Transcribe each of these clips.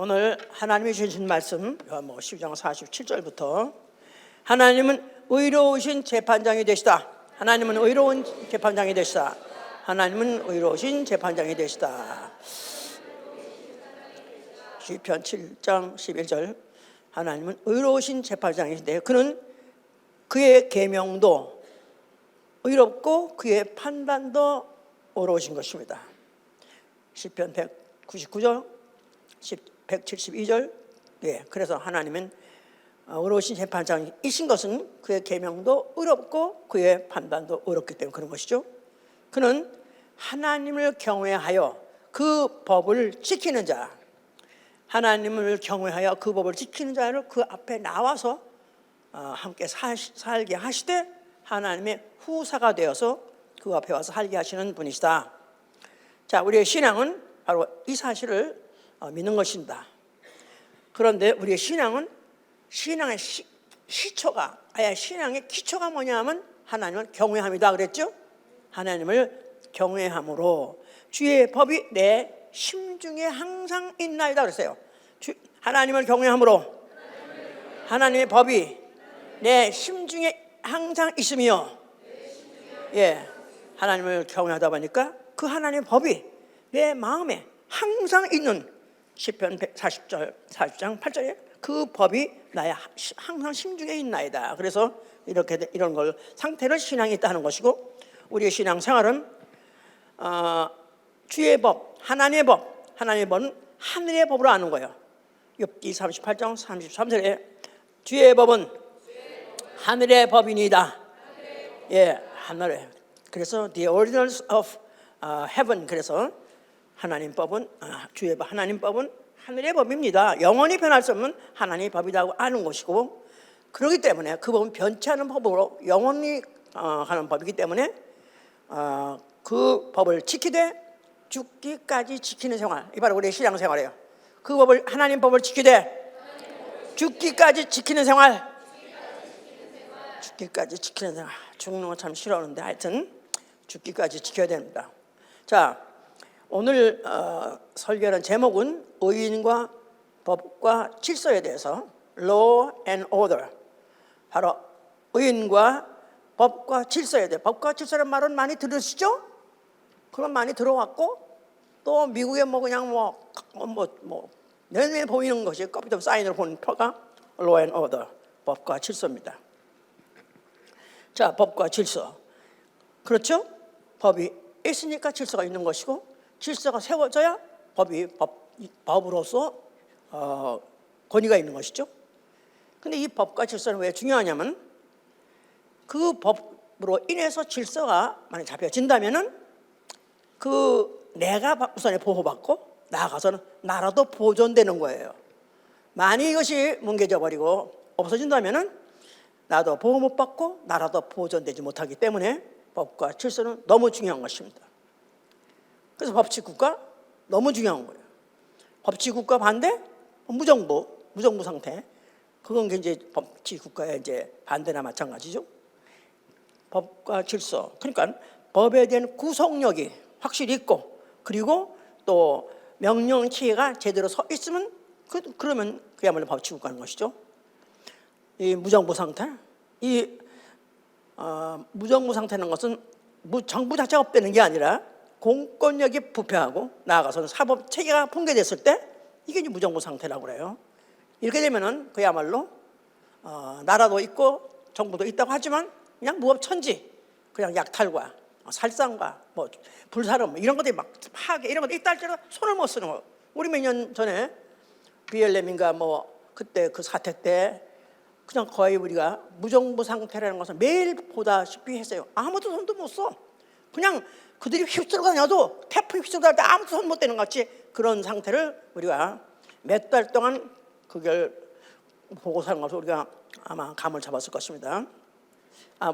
오늘 하나님이 주신 말씀 요한복음 12장 47절부터 하나님은 의로우신 재판장이 되시다. 하나님은 의로운 재판장이 되시다. 하나님은 의로우신 재판장이 되시다. 시편 7장 11절 하나님은 의로우신 재판장이신데 그는 그의 계명도 의롭고 그의 판단도 의로우신 것입니다. 시편 199절 172절 그래서 하나님은 의로우신 재판장이신 것은 그의 계명도 의롭고 그의 판단도 의롭기 때문에 그런 것이죠. 그는 하나님을 경외하여 그 법을 지키는 자, 하나님을 경외하여 그 법을 지키는 자를 그 앞에 나와서 함께 살게 하시되 하나님의 후사가 되어서 그 앞에 와서 살게 하시는 분이시다. 자, 우리의 신앙은 바로 이 사실을 믿는 것입니다. 그런데 우리의 신앙은 신앙의 시초가 신앙의 기초가 뭐냐면 하나님을 경외함이다 그랬죠? 하나님을 경외함으로 주의 법이 내 심중에 항상 있나이다 그랬어요. 하나님을 경외함으로 하나님의 법이 내 심중에 항상 있으며 하나님을 경외하다 보니까 그 하나님의 법이 내 마음에 항상 있는 시편 40장 8절에 그 법이 나의 항상 심중에 있나이다. 그래서 이런 걸 상태를 신앙이 있다는 것이고 우리의 신앙 생활은 주의 법, 하나님의 법은 하늘의 법으로 아는 거예요. 욥기 38장 33절에 주의 법은 하늘의 법이니이다. 하늘에. 그래서 the ordinance of heaven. 그래서 하나님 법은 주의 법, 하나님 법은 하늘의 법입니다. 영원히 변할 수 없는 하나님의 법이라고 아는 것이고 그렇기 때문에 그 법은 변치 않은 법으로 영원히 하는 법이기 때문에 그 법을 지키되 죽기까지 지키는 생활, 이 바로 우리의 신앙생활이에요. 그 법을 하나님 법을 지키되 죽기까지 지키는 생활. 죽기까지 지키는 생활. 죽는 건 참 싫어하는데 하여튼 죽기까지 지켜야 됩니다. 자, 오늘 설교하는 제목은 의인과 법과 질서에 대해서 Law and Order. 바로 의인과 법과 질서에 대해. 법과 질서라는 말은 많이 들으시죠? 그럼 많이 들어왔고 또 미국에 그냥 내내 보이는 것이 컴퓨터 사인으로 보는 표가 Law and Order, 법과 질서입니다. 자, 법과 질서. 그렇죠? 법이 있으니까 질서가 있는 것이고 질서가 세워져야 법으로서 권위가 있는 것이죠. 근데 이 법과 질서는 왜 중요하냐면 그 법으로 인해서 질서가 만약 잡혀진다면은 내가 우선에 보호받고 나아가서는 나라도 보존되는 거예요. 만약 이것이 뭉개져 버리고 없어진다면은 나도 보호 못 받고 나라도 보존되지 못하기 때문에 법과 질서는 너무 중요한 것입니다. 그래서 법치국가 너무 중요한 거예요. 법치국가 반대 무정부 상태. 그건 이제 법치국가의 이제 반대나 마찬가지죠. 법과 질서. 그러니까 법에 대한 구속력이 확실히 있고 그리고 또 명령 체계가 제대로 서 있으면 그러면 그야말로 법치국가인 것이죠. 이 무정부 상태, 무정부 상태는 것은 정부 자체가 없다는 게 아니라 공권력이 부패하고 나아가서는 사법 체계가 붕괴됐을 때 이게 이제 무정부 상태라고 그래요. 이렇게 되면은 그야말로 나라도 있고 정부도 있다고 하지만 그냥 무법천지, 그냥 약탈과 살상과 불사름 이런 것들이 막 파괴 이런 것들이 있다 할지라도 손을 못 쓰는 거. 우리 몇 년 전에 BLM인가 그때 그 사태 때 그냥 거의 우리가 무정부 상태라는 것을 매일 보다시피 했어요. 아무도 손도 못 써. 그냥 그들이 휩쓸고 다녀도 태풍이 휩쓸고 다닐 때 아무도 손 못 대는 것 같이 그런 상태를 우리가 몇 달 동안 그걸 보고 사는 것을 우리가 아마 감을 잡았을 것입니다.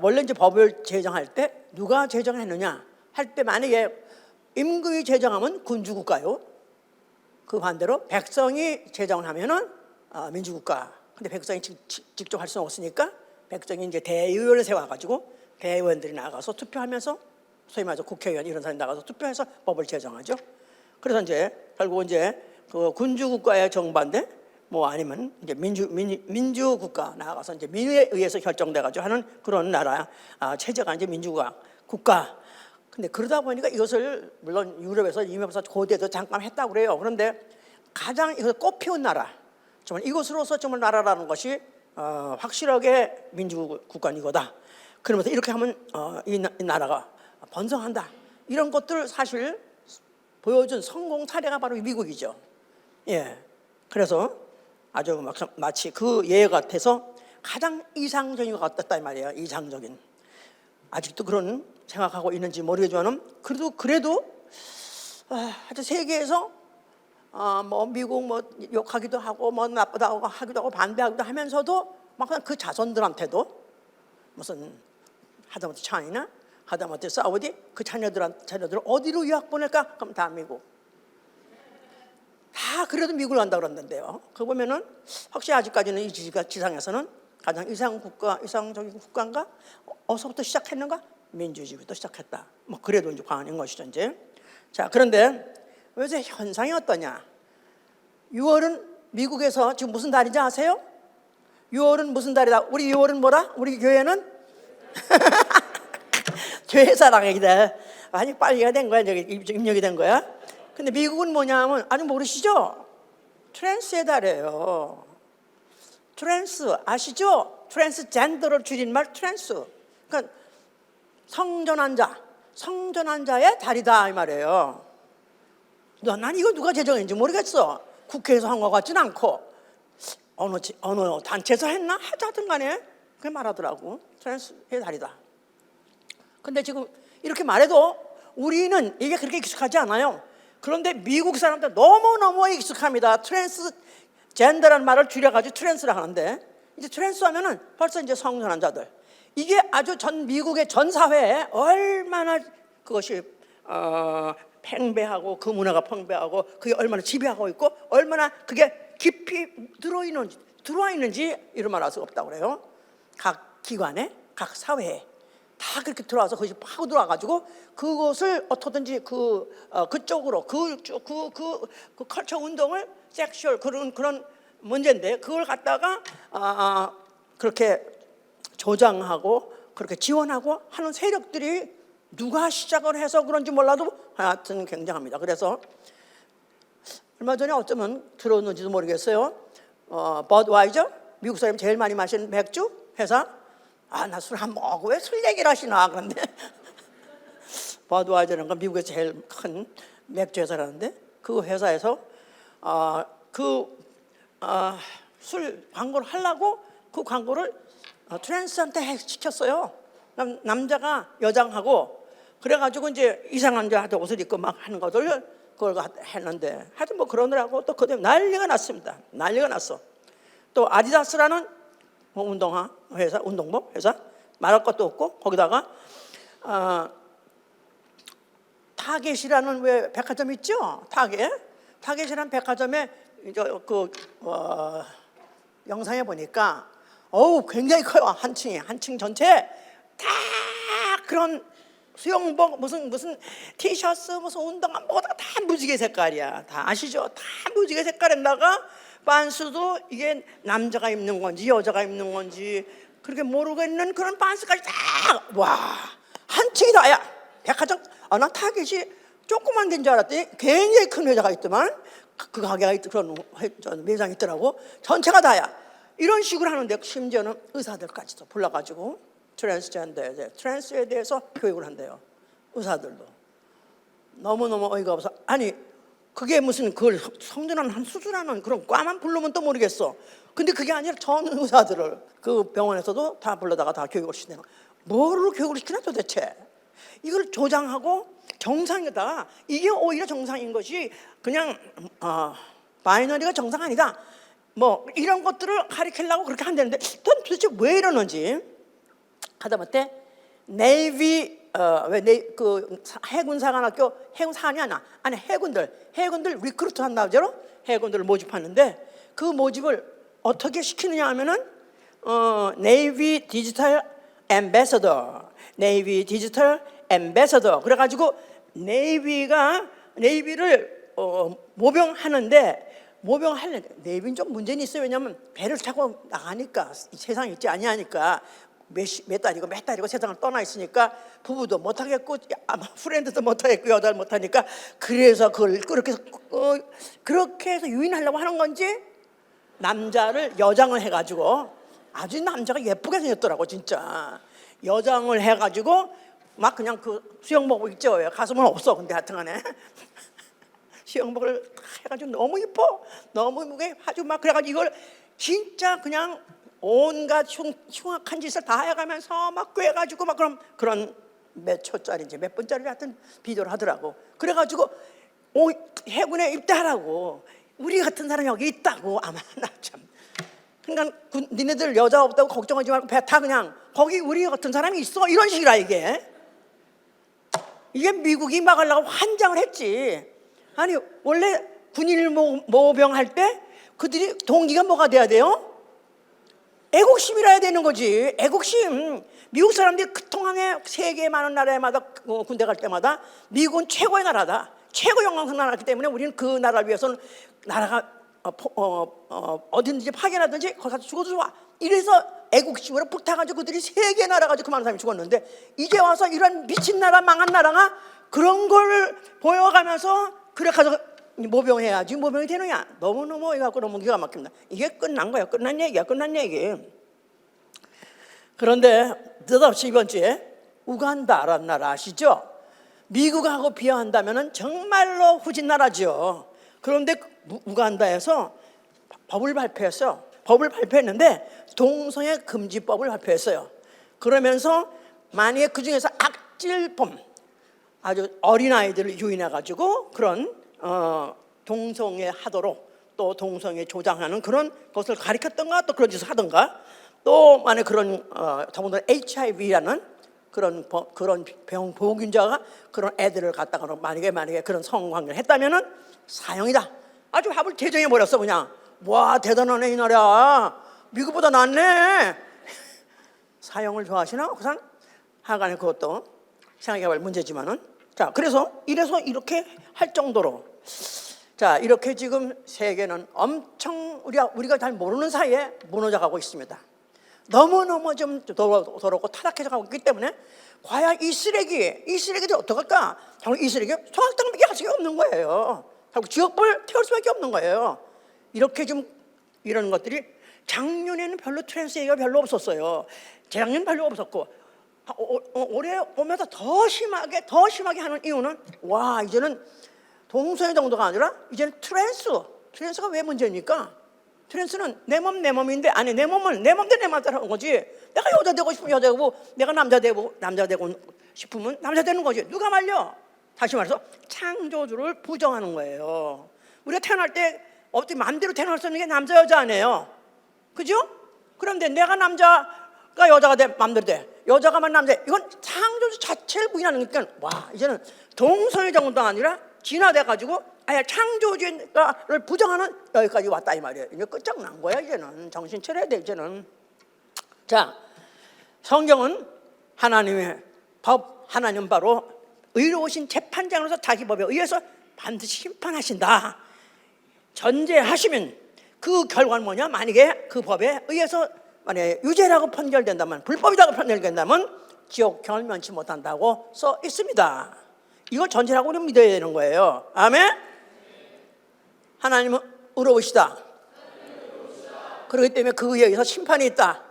원래 이제 법을 제정할 때 누가 제정했느냐 할 때 만약에 임금이 제정하면 군주국가요. 그 반대로 백성이 제정을 하면은 민주국가. 근데 백성이 직접 할 수는 없으니까 백성이 이제 대의원을 세워가지고 대의원들이 나가서 투표하면서 소위 말해서 국회의원 이런 사람이 나가서 투표해서 법을 제정하죠. 그래서 이제 결국 이제 그 군주 국가의 정반대 뭐 아니면 이제 민주 국가 나아가서 이제 민주에 의해서 결정돼 가지고 하는 그런 나라 체제가 이제 민주국가 국가. 근데 그러다 보니까 이것을 물론 유럽에서 이미 벌써 고대도 잠깐 했다고 그래요. 그런데 가장 이것을 꽃피운 나라, 정말 이것으로서 정말 나라라는 것이 확실하게 민주국가는 이거다. 그러면서 이렇게 하면 이 나라가 번성한다. 이런 것들 사실 보여준 성공 사례가 바로 미국이죠. 예. 그래서 아주 마치 그 예 같아서 가장 이상적인 것 같았다 이 말이에요. 이상적인. 아직도 그런 생각하고 있는지 모르겠지만은 그래도 하여튼 세계에서 뭐 미국 뭐 욕하기도 하고 뭐 나쁘다고 하기도 하고 반대하기도 하면서도 막 그 자손들한테도 무슨 하다못해 차이나 하다못해 사우디 그 자녀들 어디로 유학 보낼까? 그럼 다 미국. 다 그래도 미국을 간다 그러는데요. 그거 보면은 확실히 아직까지는 이 지상에서는 가장 이상적인 국가인가? 어디서부터 시작했는가? 민주주의부터 시작했다. 뭐 그래도 이제 과언인 것이죠 이제. 자, 그런데 요새 현상이 어떠냐? 6월은 미국에서 지금 무슨 달인지 아세요? 6월은 무슨 달이다? 우리 6월은 뭐라? 우리 교회는 교회사랑이다. 아니 빨리가 된 거야. 저기 입력이 된 거야. 근데 미국은 뭐냐면 아직 모르시죠? 트랜스의 달이에요. 트랜스 아시죠? 트랜스젠더를 줄인말 트랜스. 그러니까 성전환 자의 달이다 이 말이에요. 난 이거 누가 제정했는지 모르겠어. 국회에서 한 것 같지는 않고 어느 단체에서 했나? 하여튼 간에 그렇게 말하더라고. 트랜스의 달이다. 근데 지금 이렇게 말해도 우리는 이게 그렇게 익숙하지 않아요. 그런데 미국 사람들 너무너무 익숙합니다. 트랜스젠더라는 말을 줄여가지고 트랜스라 하는데 이제 트랜스 하면은 벌써 이제 성전환 자들. 이게 아주 미국의 전 사회에 얼마나 그것이 팽배하고 그 문화가 팽배하고 그게 얼마나 지배하고 있고 얼마나 그게 깊이 들어와 있는지 이런 말 할 수가 없다고 그래요. 각 기관에 각 사회에 다 그렇게 들어와서 그것이 파고 들어와가지고 그것을 어떻든지 그쪽으로 그 컬처 운동을 섹슈얼 그런 문제인데 그걸 갖다가 그렇게 조장하고 그렇게 지원하고 하는 세력들이 누가 시작을 해서 그런지 몰라도 하여튼 굉장합니다. 그래서 얼마 전에 어쩌면 들었는지도 모르겠어요. 버드와이저 미국 사람이 제일 많이 마시는 맥주 회사. 나 술 한 먹고 왜 술 얘기를 하시나 그런데 버드와이저라는 건 미국에서 제일 큰 맥주 회사라는데 그 회사에서 술 광고를 하려고 그 광고를 트랜스한테 시켰어요. 남자가 여장하고 그래가지고 이제 이상한 자한테 옷을 입고 막 하는 것을 그걸 했는데 하여튼 뭐 그러느라고 또 그때 난리가 났습니다. 난리가 났어. 또 아디다스라는 운동화 회사, 운동복 회사 말할 것도 없고 거기다가 타겟이라는 왜 백화점 있죠? 타겟이라는 백화점에 영상에 보니까 굉장히 커요. 한 층 전체에 다 그런 수영복 무슨 티셔츠 무슨 운동화 뭐다 다 무지개 색깔이야. 다 아시죠? 다 무지개 색깔에다가 반스도 이게 남자가 입는 건지 여자가 입는 건지 그렇게 모르겠는 그런 반스까지 다 한 층이 다야. 백화점 나 타겟이 조그만 데인 줄 알았더니 굉장히 큰 회사가 있더만 그 가게가 그런 매장이 있더라고. 전체가 다야. 이런 식으로 하는데 심지어는 의사들까지도 불러가지고 트랜스에 대해서 교육을 한대요. 의사들도. 너무너무 어이가 없어. 아니 그게 무슨 그걸 성전환 수준하는 그런 과만 부르면 또 모르겠어. 근데 그게 아니라 전 의사들을 그 병원에서도 다 불러다가 다 교육을 시키는 거야. 뭐를 교육을 시키나 도대체. 이걸 조장하고 정상이다. 이게 오히려 정상인 것이 그냥 바이너리가 정상 아니다. 뭐 이런 것들을 가리키려고 그렇게 한다는데 도대체 왜 이러는지 하다못해 네이비 그 해군사관학교 해군사관이 아니 해군들 리크루트 한다죠. 해군들을 모집하는데 그 모집을 어떻게 시키느냐 하면은 네이비 디지털 앰베서더 그래가지고 네이비를 모병하는데 내빈 좀 문제는 있어요. 왜냐하면 배를 타고 나가니까 세상 있지 아니하니까 몇 달이고 세상을 떠나 있으니까 부부도 못하겠고 아마 프렌드도 못하겠고 여자를 못하니까 그래서 그걸 그렇게 해서 유인하려고 하는 건지 남자를 여장을 해가지고 아주 남자가 예쁘게 생겼더라고 진짜. 여장을 해가지고 막 그냥 그 수영복 있죠. 가슴은 없어. 근데 하여튼간에 수영복을 해가지고 너무 이뻐. 너무 무게 아주 막 그래가지고 이걸 진짜 그냥 온갖 흉악한 짓을 다 해가면서 막 꿰가지고 막 그런 몇 초짜리인지 몇 분짜리 하여튼 비디오를 하더라고. 그래가지고 해군에 입대하라고. 우리 같은 사람이 여기 있다고. 아마 나 참. 그러니까 니네들 여자 없다고 걱정하지 말고 배 타 그냥. 거기 우리 같은 사람이 있어. 이런 식이라 이게 미국이 막으려고 환장을 했지. 아니 원래 군인 모병할 때 그들이 동기가 뭐가 돼야 돼요? 애국심이라 해야 되는 거지. 애국심. 미국 사람들이 그동안에 세계 많은 나라마다 군대 갈 때마다 미국은 최고의 나라다. 최고 영광스러운 나라이기 때문에 우리는 그 나라를 위해서는 나라가 어딘지 파견하든지 거기서 죽어도 좋아. 이래서 애국심으로 불타가지고 그들이 세계 나라 가지고 그 많은 사람이 죽었는데 이제 와서 이런 미친 나라 망한 나라가 그런 걸 보여가면서 그래 가서 모병해야지. 모병이 되느냐. 너무너무 이거 갖고 너무 기가 막힙니다. 이게 끝난 거야. 끝난 얘기야. 끝난 얘기. 그런데 느닷없이 이번 주에 우간다라는 나라 아시죠? 미국하고 비교한다면 정말로 후진 나라죠. 그런데 우간다에서 법을 발표했어요. 법을 발표했는데 동성애 금지법을 발표했어요. 그러면서 만약에 그중에서 악질범 아주 어린아이들을 유인해가지고 그런 동성애 하도록 또 동성애 조장하는 그런 것을 가리켰던가 또 그런 짓을 하던가 또 만약에 그런 더군다나 HIV라는 그런 병보균자가 그런 애들을 갖다가 만약에 그런 성관계를 했다면은 사형이다. 아주 합을 제정해 버렸어 그냥. 와 대단하네 이 나라. 미국보다 낫네. 사형을 좋아하시나? 우선 하간에 그것도 생각해볼 문제지만은 자 그래서 이래서 이렇게 할 정도로 자 이렇게 지금 세계는 엄청 우리가 잘 모르는 사이에 무너져가고 있습니다. 너무너무 좀 더럽고 타락해서 가고 있기 때문에 과연 이 쓰레기들이 어떡할까? 결국 이 쓰레기 소각당밖에 할 수가 없는 거예요. 결국 지역벌 태울 수밖에 없는 거예요. 이렇게 좀 이런 것들이 작년에는 별로 트랜스 얘기가 별로 없었어요. 재작년 별로 없었고 올해 오면서 더 심하게 하는 이유는 와 이제는 동성애 정도가 아니라 이제는 트랜스가 왜 문제입니까? 트랜스는 내 몸인데 아니 내 몸은 내 맘대로 내 맘대로 하는 거지. 내가 여자 되고 싶으면 여자 되고 내가 남자 되고 싶으면 남자 되는 거지. 누가 말려? 다시 말해서 창조주를 부정하는 거예요. 우리가 태어날 때 어떻게 마음대로 태어날 수 있는 게 남자 여자 아니에요. 그죠? 그런데 내가 남자가 여자가 돼 마음대로 돼. 여자가만 남자. 이건 창조주 자체를 부인하는 거니까 와 이제는 동성애 정도가 아니라 진화돼가지고 아예 창조주를 부정하는 여기까지 왔다 이 말이에요. 이제 끝장난 거야 이제는. 정신 차려야 돼 이제는. 자 성경은 하나님의 법 하나님 바로 의로우신 재판장으로서 자기 법에 의해서 반드시 심판하신다. 전제하시면 그 결과는 뭐냐? 만약에 그 법에 의해서 만약에 유죄라고 판결된다면 불법이라고 판결된다면 지옥형을 면치 못한다고 써 있습니다. 이걸 전제라고 우리는 믿어야 되는 거예요. 아멘. 하나님은 의로우시다. 그렇기 때문에 그 의에 의해서 심판이 있다.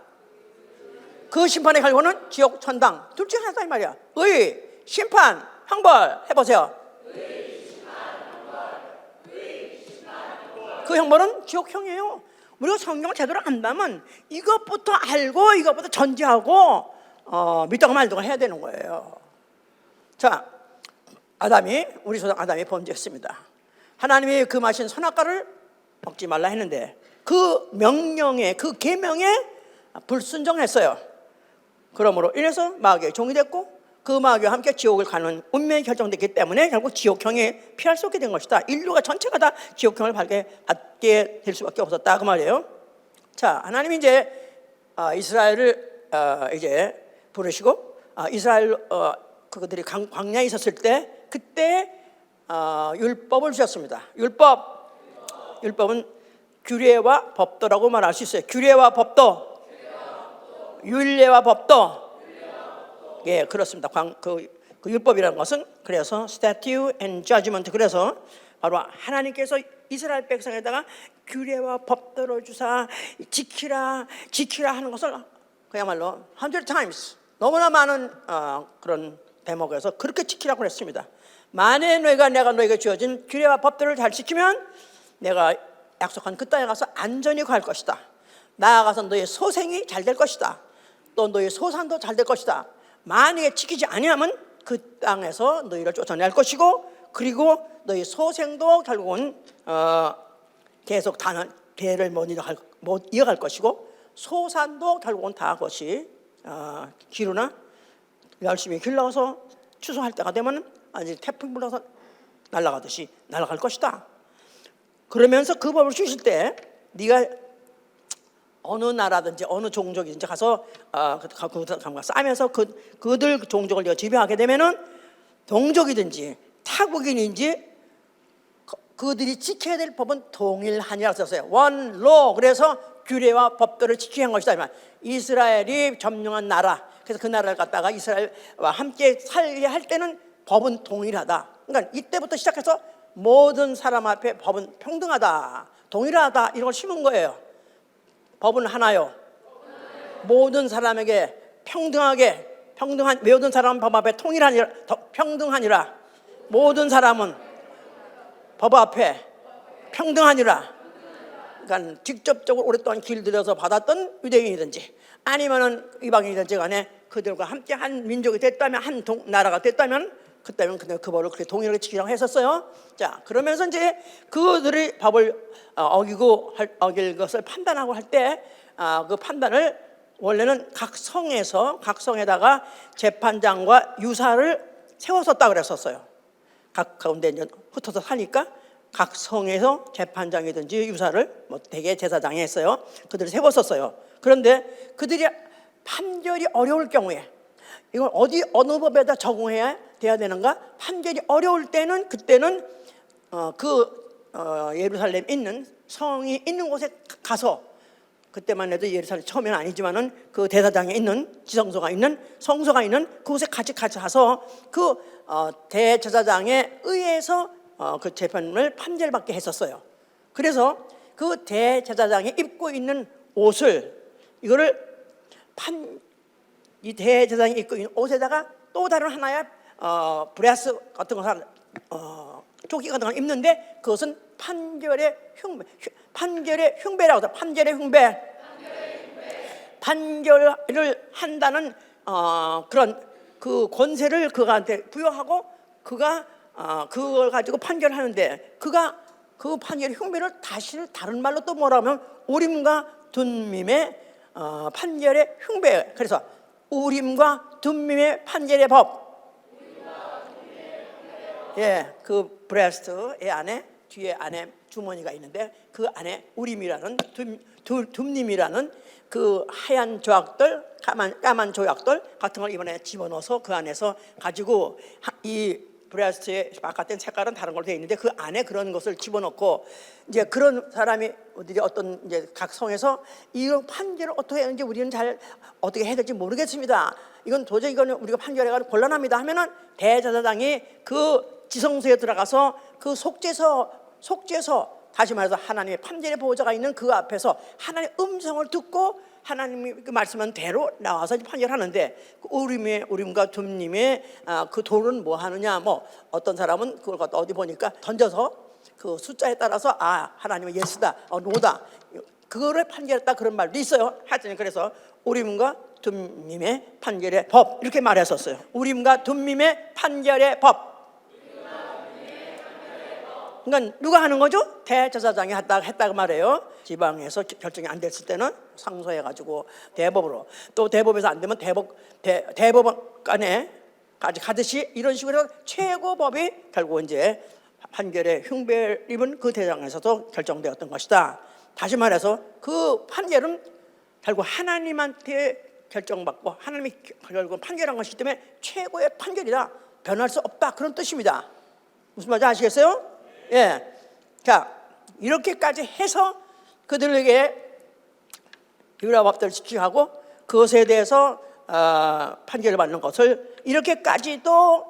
그 심판의 결과는 지옥, 천당 둘 중에 하나다 이 말이야. 의, 심판, 형벌 해보세요. 그 형벌은 지옥형이에요. 우리가 성경을 제대로 안다면 이것부터 알고 이것부터 전제하고 믿다가 말다가 해야 되는 거예요. 자, 우리 조상 아담이 범죄했습니다. 하나님이 금하신 선악과를 먹지 말라 했는데 그 명령에 그 계명에 불순종했어요. 그러므로 인해서 마귀의 종이 됐고 그 마귀와 함께 지옥을 가는 운명이 결정됐기 때문에 결국 지옥형에 피할 수 없게 된 것이다. 인류가 전체가 다 지옥형을 받게 될 수밖에 없었다 그 말이에요. 자, 하나님이 이제 이스라엘을 이제 부르시고 이스라엘 그들이 광야에 있었을 때 그때 율법을 주셨습니다. 율법은 규례와 법도라고 말할 수 있어요. 규례와 법도, 율례와 법도. 예, 그렇습니다. 그 율법이라는 것은 그래서 statute and judgment, 그래서 바로 하나님께서 이스라엘 백성에다가 규례와 법도를 주사 지키라 하는 것을 그야말로 100 times 너무나 많은 그런 대목에서 그렇게 지키라고 했습니다. 만에 내가 너에게 주어진 규례와 법도를 잘 지키면 내가 약속한 그 땅에 가서 안전히 갈 것이다. 나아가서 너의 소생이 잘 될 것이다. 또 너의 소산도 잘 될 것이다. 만약에 지키지 아니하면 그 땅에서 너희를 쫓아낼 것이고, 그리고 너희 소생도 결국은 계속 대를 못 이어갈 것이고, 소산도 결국은 다 그것이 기르나 열심히 길러서 추수할 때가 되면 아주 태풍 불어서 날아가듯이 날아갈 것이다. 그러면서 그 법을 주실 때 네가 어느 나라든지 어느 종족이든지 가서 싸면서 그들 종족을 네가 지배하게 되면은 동족이든지 타국인인지 그들이 지켜야 될 법은 동일하니라 썼어요. one law. 그래서 규례와 법도를 지켜야 한 것이다. 이스라엘이 점령한 나라, 그래서 그 나라를 갖다가 이스라엘과 함께 살게 할 때는 법은 동일하다. 그러니까 이때부터 시작해서 모든 사람 앞에 법은 평등하다, 동일하다, 이런 걸 심은 거예요. 법은 하나요. 모든 사람에게 평등한 모든 사람은 법 앞에 평등하니라. 모든 사람은 법 앞에 평등하니라. 그러니까 직접적으로 오랫동안 길들여서 받았던 유대인이든지 아니면은 이방인이든지 간에 그들과 함께 한 민족이 됐다면, 한 나라가 됐다면, 그때는 그 법을 그렇게 동일하게 지키라고 했었어요. 자, 그러면서 이제 그들이 법을 어길 것을 판단하고 할 때 그 판단을 원래는 각 성에다가 재판장과 유사를 세웠었다 그랬었어요. 각 가운데 이제 흩어서 사니까 각 성에서 재판장이든지 유사를 대개 제사장이 했어요. 그들을 세웠었어요. 그런데 그들이 판결이 어려울 경우에 이걸 어느 법에다 적용해야 돼야 되는가? 판결이 어려울 때는 그때는 예루살렘 있는 성이 있는 곳에 가서, 그때만 해도 예루살렘 처음에는 아니지만은 그 대사장에 있는 지성소가 있는 성소가 있는 그곳에 같이 가서 그 대제사장에 의해서 그 재판을 판결받게 했었어요. 그래서 그 대제사장이 입고 있는 옷을 이 대제사장이 입고 있는 옷에다가 또 다른 하나의 브레스 같은 것을 조끼 같은 걸 입는데 그것은 판결의 흉배라고 해서 판결의 흉배. 판결을 한다는 그런 그 권세를 그한테 부여하고 그가 그걸 가지고 판결하는데 그 판결의 흉배를 다른 말로 또 뭐라고 하면 우림과 둠밈의 판결의 흉배. 그래서 우림과 둠밈의 판결의 법. 예, 그 브레스트의 안에 뒤에 안에 주머니가 있는데 그 안에 우림이라는 둠림이라는 그 하얀 조약들, 까만 조약들 같은 걸 이번에 집어넣어서 그 안에서 가지고 이 브레스트의 바깥에 색깔은 다른 걸로 되어 있는데 그 안에 그런 것을 집어넣고 이제 그런 사람이 어떤 이제 각 성에서 이런 판결을 어떻게 하는지 우리는 잘 어떻게 해야 될지 모르겠습니다. 이거는 우리가 판결해가지고 곤란합니다 하면은 대제사장이 그 지성소에 들어가서 그 속죄서 다시 말해서 하나님의 판결의 보호자가 있는 그 앞에서 하나님의 음성을 듣고 하나님이 그 말씀한 대로 나와서 판결하는데 그 우림과 둠님의 그 돌은 뭐 하느냐, 어떤 사람은 그걸 갖다 어디 보니까 던져서 그 숫자에 따라서 하나님은 예스다, 노다, 그거를 판결했다 그런 말도 있어요. 하여튼 그래서 우림과 둠님의 판결의 법 이렇게 말했었어요. 우림과 둠님의 판결의 법. 그러니까 누가 하는 거죠? 대제사장이 했다고 말해요. 지방에서 결정이 안 됐을 때는 상소해가지고 대법으로, 또 대법에서 안 되면 대법관에까지 가듯이 이런 식으로 최고법이 결국 이제 판결의 흉배를 입은 그 대장에서도 결정되었던 것이다. 다시 말해서 그 판결은 결국 하나님한테 결정받고 하나님이 결국 판결한 것이기 때문에 최고의 판결이다, 변할 수 없다, 그런 뜻입니다. 무슨 말인지 아시겠어요? 예. 자, 이렇게까지 해서 그들에게 율법들을 지키고 그것에 대해서 판결을 받는 것을 이렇게까지도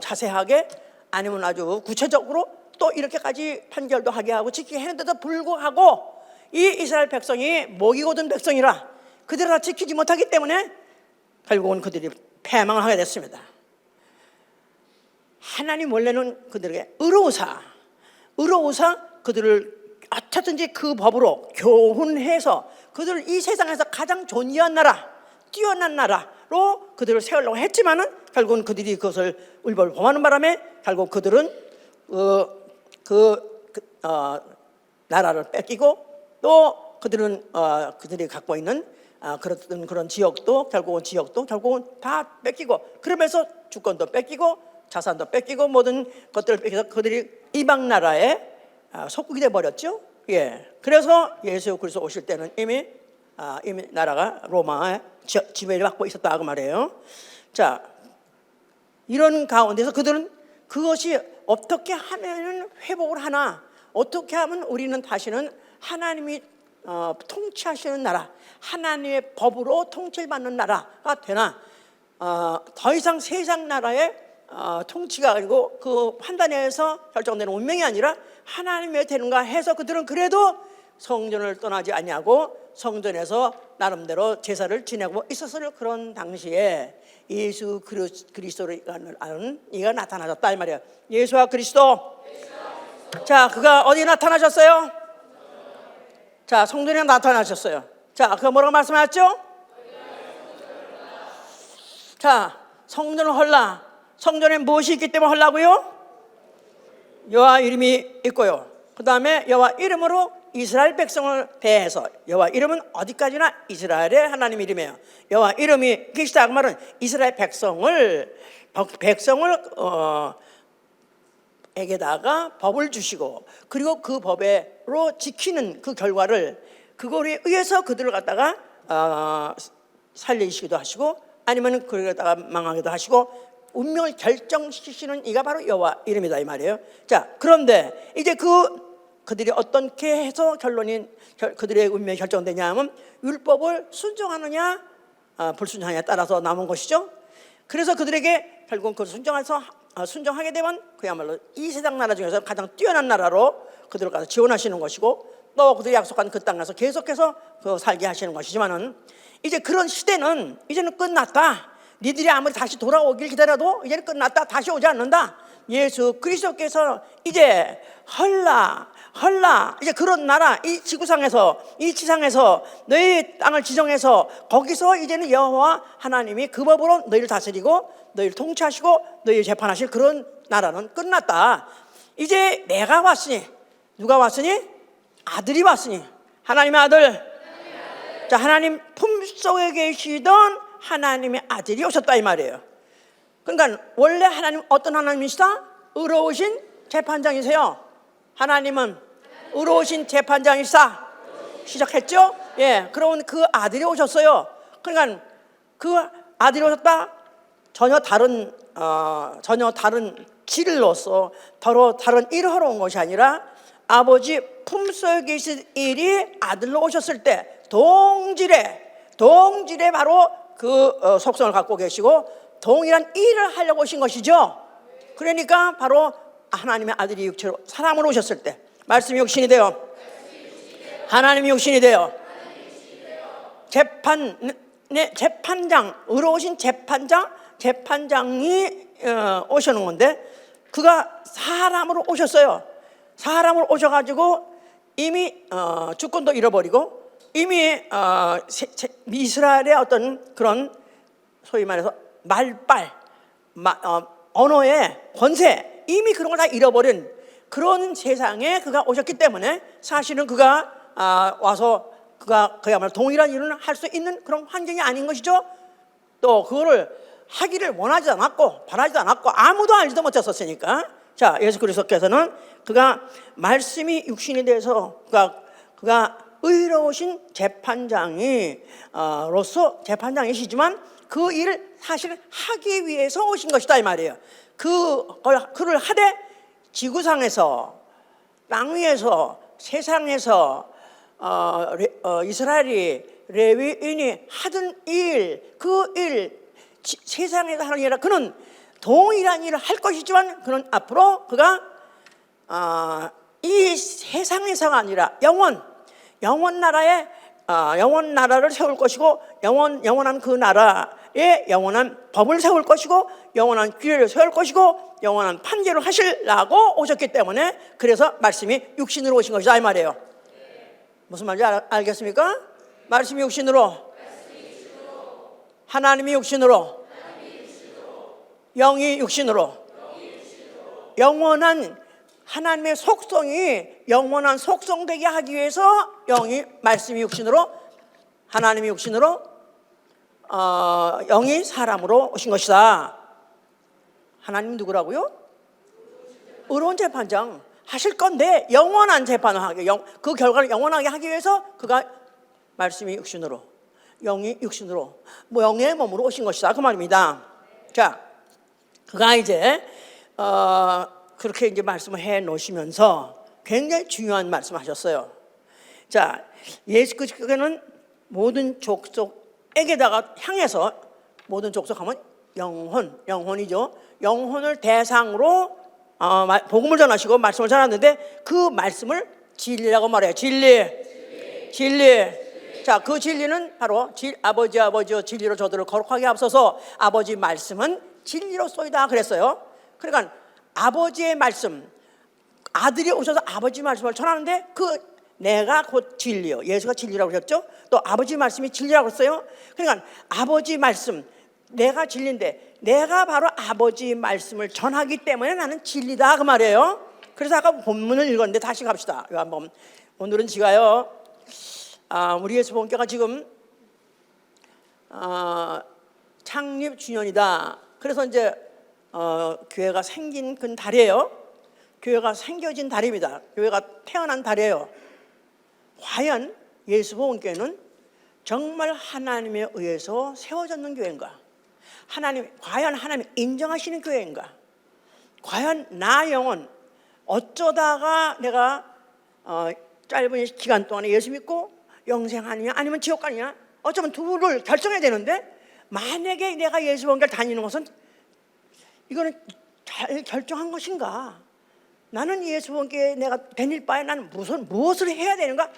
자세하게 아니면 아주 구체적으로 또 이렇게까지 판결도 하게 하고 지키게 했는데도 불구하고 이 이스라엘 백성이 목이 곧은 백성이라 그들을 다 지키지 못하기 때문에 결국은 그들이 패망을 하게 됐습니다. 하나님 원래는 그들에게 의로우사 그들을 어쨌든지 그 법으로 교훈해서 그들을 이 세상에서 가장 존귀한 나라, 뛰어난 나라로 그들을 세우려고 했지만은 결국은 그들이 그것을 율법을 범하는 바람에 결국 그들은 나라를 뺏기고 또 그들은 그들이 갖고 있는 그런 지역도 결국은 다 뺏기고 그러면서 주권도 뺏기고 자산도 뺏기고 모든 것들을 뺏겨서 그들이 이방 나라에 속국이 돼 버렸죠. 예. 그래서 예수 그리스도 오실 때는 이미 나라가 로마의 지배를 받고 있었다고 말해요. 자, 이런 가운데서 그들은 그것이 어떻게 하면 회복을 하나, 어떻게 하면 우리는 다시는 하나님이 통치하시는 나라, 하나님의 법으로 통치를 받는 나라가 되나, 더 이상 세상 나라의 통치가 아니고 그 판단에서 결정되는 운명이 아니라 하나님의 되는가 해서 그들은 그래도 성전을 떠나지 아니하고 성전에서 나름대로 제사를 지내고 있었을 그런 당시에 예수 그리스도를 아는 이가 나타나셨다 이 말이에요. 예수와 그리스도. 자, 그가 어디 나타나셨어요? 자, 성전에 나타나셨어요. 자, 그가 뭐라고 말씀하셨죠? 자, 성전을 헐라. 성전에 무엇이 있기 때문에 헐라고요? 여호와 이름이 있고요. 그 다음에 여호와 이름으로 이스라엘 백성을 대해서, 여호와 이름은 어디까지나 이스라엘의 하나님 이름이에요. 여호와 이름이 계시다 그 말은 이스라엘 백성을 에게다가 법을 주시고 그리고 그 법으로 지키는 그 결과를 그거에 의해서 그들을 갖다가 살리시기도 하시고 아니면 그를 갖다가 망하기도 하시고 운명을 결정시키시는 이가 바로 여호와 이름이다 이 말이에요. 자, 그런데 이제 그들이 어떻게 해서 그들의 운명이 결정되냐 하면 율법을 순종하느냐 불순종하느냐에 따라서 남은 것이죠. 그래서 그들에게 결국 그 순종하게 되면 그야말로 이 세상 나라 중에서 가장 뛰어난 나라로 그들을 가서 지원하시는 것이고 또 그들이 약속한 그 땅에서 계속해서 살게 하시는 것이지만은 이제 그런 시대는 이제는 끝났다. 니들이 아무리 다시 돌아오길 기다려도 이제는 끝났다. 다시 오지 않는다. 예수 그리스도께서 이제 헐라 이제 그런 나라 이 지구상에서 이 지상에서 너희 땅을 지정해서 거기서 이제는 여호와 하나님이 그 법으로 너희를 다스리고 너희를 통치하시고 너희를 재판하실 그런 나라는 끝났다. 이제 내가 왔으니 누가 왔으니? 아들이 왔으니 하나님의 아들. 자, 하나님 품속에 계시던 하나님의 아들이 오셨다 이 말이에요. 그러니까 원래 하나님 어떤 하나님이시다? 의로우신 재판장이세요. 하나님은 의로우신 재판장이시다. 시작했죠? 예, 그러면 그 아들이 오셨어요. 그러니까 그 아들이 오셨다. 전혀 다른 길로서 다른 일을 하러 온 것이 아니라 아버지 품속에 계신 일이 아들로 오셨을 때 동질에 바로 그 속성을 갖고 계시고 동일한 일을 하려고 오신 것이죠. 그러니까 바로 하나님의 아들이 육체로 사람으로 오셨을 때 말씀이 육신이 되어 하나님이 육신이 되어 재판장 의로우신 재판장이 오시는 건데 그가 사람으로 오셨어요. 사람으로 오셔가지고 이미 주권도 잃어버리고 이미 이스라엘의 어떤 그런 소위 말해서 말빨 언어의 권세 이미 그런 걸 다 잃어버린 그런 세상에 그가 오셨기 때문에 사실은 그가 와서 그야말로 동일한 일을 할 수 있는 그런 환경이 아닌 것이죠. 또 그거를 하기를 원하지도 않았고 바라지도 않았고 아무도 알지도 못했었으니까. 자, 예수 그리스도께서는 그가 말씀이 육신이 돼서 그가 의로우신 재판장로서 재판장이시지만 그 일을 사실 하기 위해서 오신 것이다 이 말이에요. 그를 하되 지구상에서, 땅 위에서, 세상에서 이스라엘이, 레위인이 하던 일, 그 일, 세상에서 하는 일 아니라 그는 동일한 일을 할 것이지만 그는 앞으로 그가 이 세상에서가 아니라 영원 나라를 세울 것이고 영원한 그 나라에 영원한 법을 세울 것이고 영원한 규례를 세울 것이고 영원한 판결을 하시려고 오셨기 때문에 그래서 말씀이 육신으로 오신 것이다 이 말이에요. 무슨 말인지 알겠습니까? 말씀이 육신으로, 하나님이 육신으로, 영이 육신으로, 영원한 하나님의 속성이 영원한 속성되게 하기 위해서 영이, 말씀이 육신으로, 하나님이 육신으로, 영이 사람으로 오신 것이다. 하나님 누구라고요? 의로운 재판장 하실 건데 영원한 재판을 하게, 그 결과를 영원하게 하기 위해서 그가 말씀이 육신으로, 영이 육신으로, 영의 몸으로 오신 것이다 그 말입니다. 자, 그가 이제 그렇게 이제 말씀을 해 놓으시면서 굉장히 중요한 말씀하셨어요. 자, 예수께서는 모든 족속에게다가 향해서, 모든 족속하면 영혼이죠. 영혼을 대상으로 복음을 전하시고 말씀을 전하는데 그 말씀을 진리라고 말해요. 진리. 자, 그 진리는 바로 아버지여 진리로 저들을 거룩하게 앞서서 아버지 말씀은 진리로소이다 그랬어요. 그러니까 아버지의 말씀, 아들이 오셔서 아버지 말씀을 전하는데 그 내가 곧 진리요. 예수가 진리라고 그랬죠. 또 아버지 말씀이 진리라고 했어요. 그러니까 아버지 말씀, 내가 진리인데 내가 바로 아버지 말씀을 전하기 때문에 나는 진리다 그 말이에요. 그래서 아까 본문을 읽었는데 다시 갑시다. 한번. 오늘은 제가요, 우리 예수본교가 지금 창립 주년이다. 그래서 이제 교회가 생긴 그 달이에요. 교회가 생겨진 달입니다. 교회가 태어난 달이에요. 과연 예수본교회는 정말 하나님에 의해서 세워졌는 교회인가? 과연 하나님 인정하시는 교회인가? 과연 나 영혼 어쩌다가 내가 짧은 기간 동안에 예수 믿고 영생 아니면 지옥 가느냐? 어쩌면 둘을 결정해야 되는데 만약에 내가 예수 본교를 다니는 것은 이거는 잘 결정한 것인가? 나는 예수 본교에 내가 다닐 바에 나는 무엇을 해야 되는가?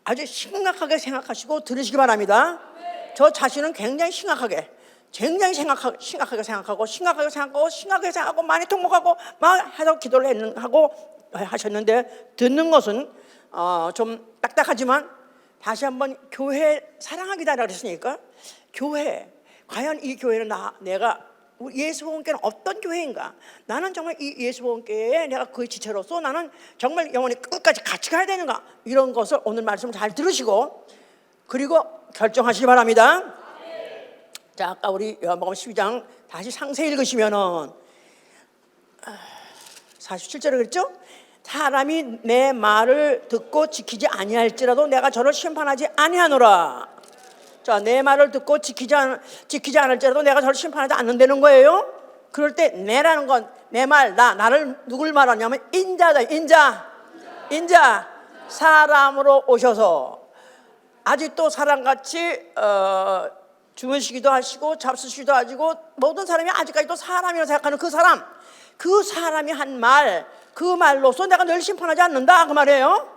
아주 심각하게 생각하시고 들으시기 바랍니다. 저 자신은 굉장히 심각하게 생각하고 많이 통곡하고 막 해서 기도를 하고 하셨는데 듣는 것은 좀 딱딱하지만 다시 한번 교회 사랑하기다 그랬으니까 교회, 과연 이 교회는 내가 예수복음교회는 어떤 교회인가? 나는 정말 이 예수복음교회에 내가 그 지체로서 나는 정말 영원히 끝까지 같이 가야 되는가? 이런 것을 오늘 말씀 잘 들으시고 그리고 결정하시기 바랍니다. 자, 아까 우리 요한복음 12장 다시 상세히 읽으시면은 47절에 그랬죠? 사람이 내 말을 듣고 지키지 아니할지라도 내가 저를 심판하지 아니하노라. 자, 내 말을 듣고 지키지 않을지라도 내가 저를 심판하지 않는다는 거예요. 그럴 때 내라는 건 내 말, 나를 누굴 말하냐면 인자다. 인자. 사람으로 오셔서 아직도 사람같이 주무시기도 하시고 잡수시기도 하시고 모든 사람이 아직까지도 사람이라고 생각하는 그 사람이 한 말, 그 말로서 내가 늘 심판하지 않는다 그 말이에요.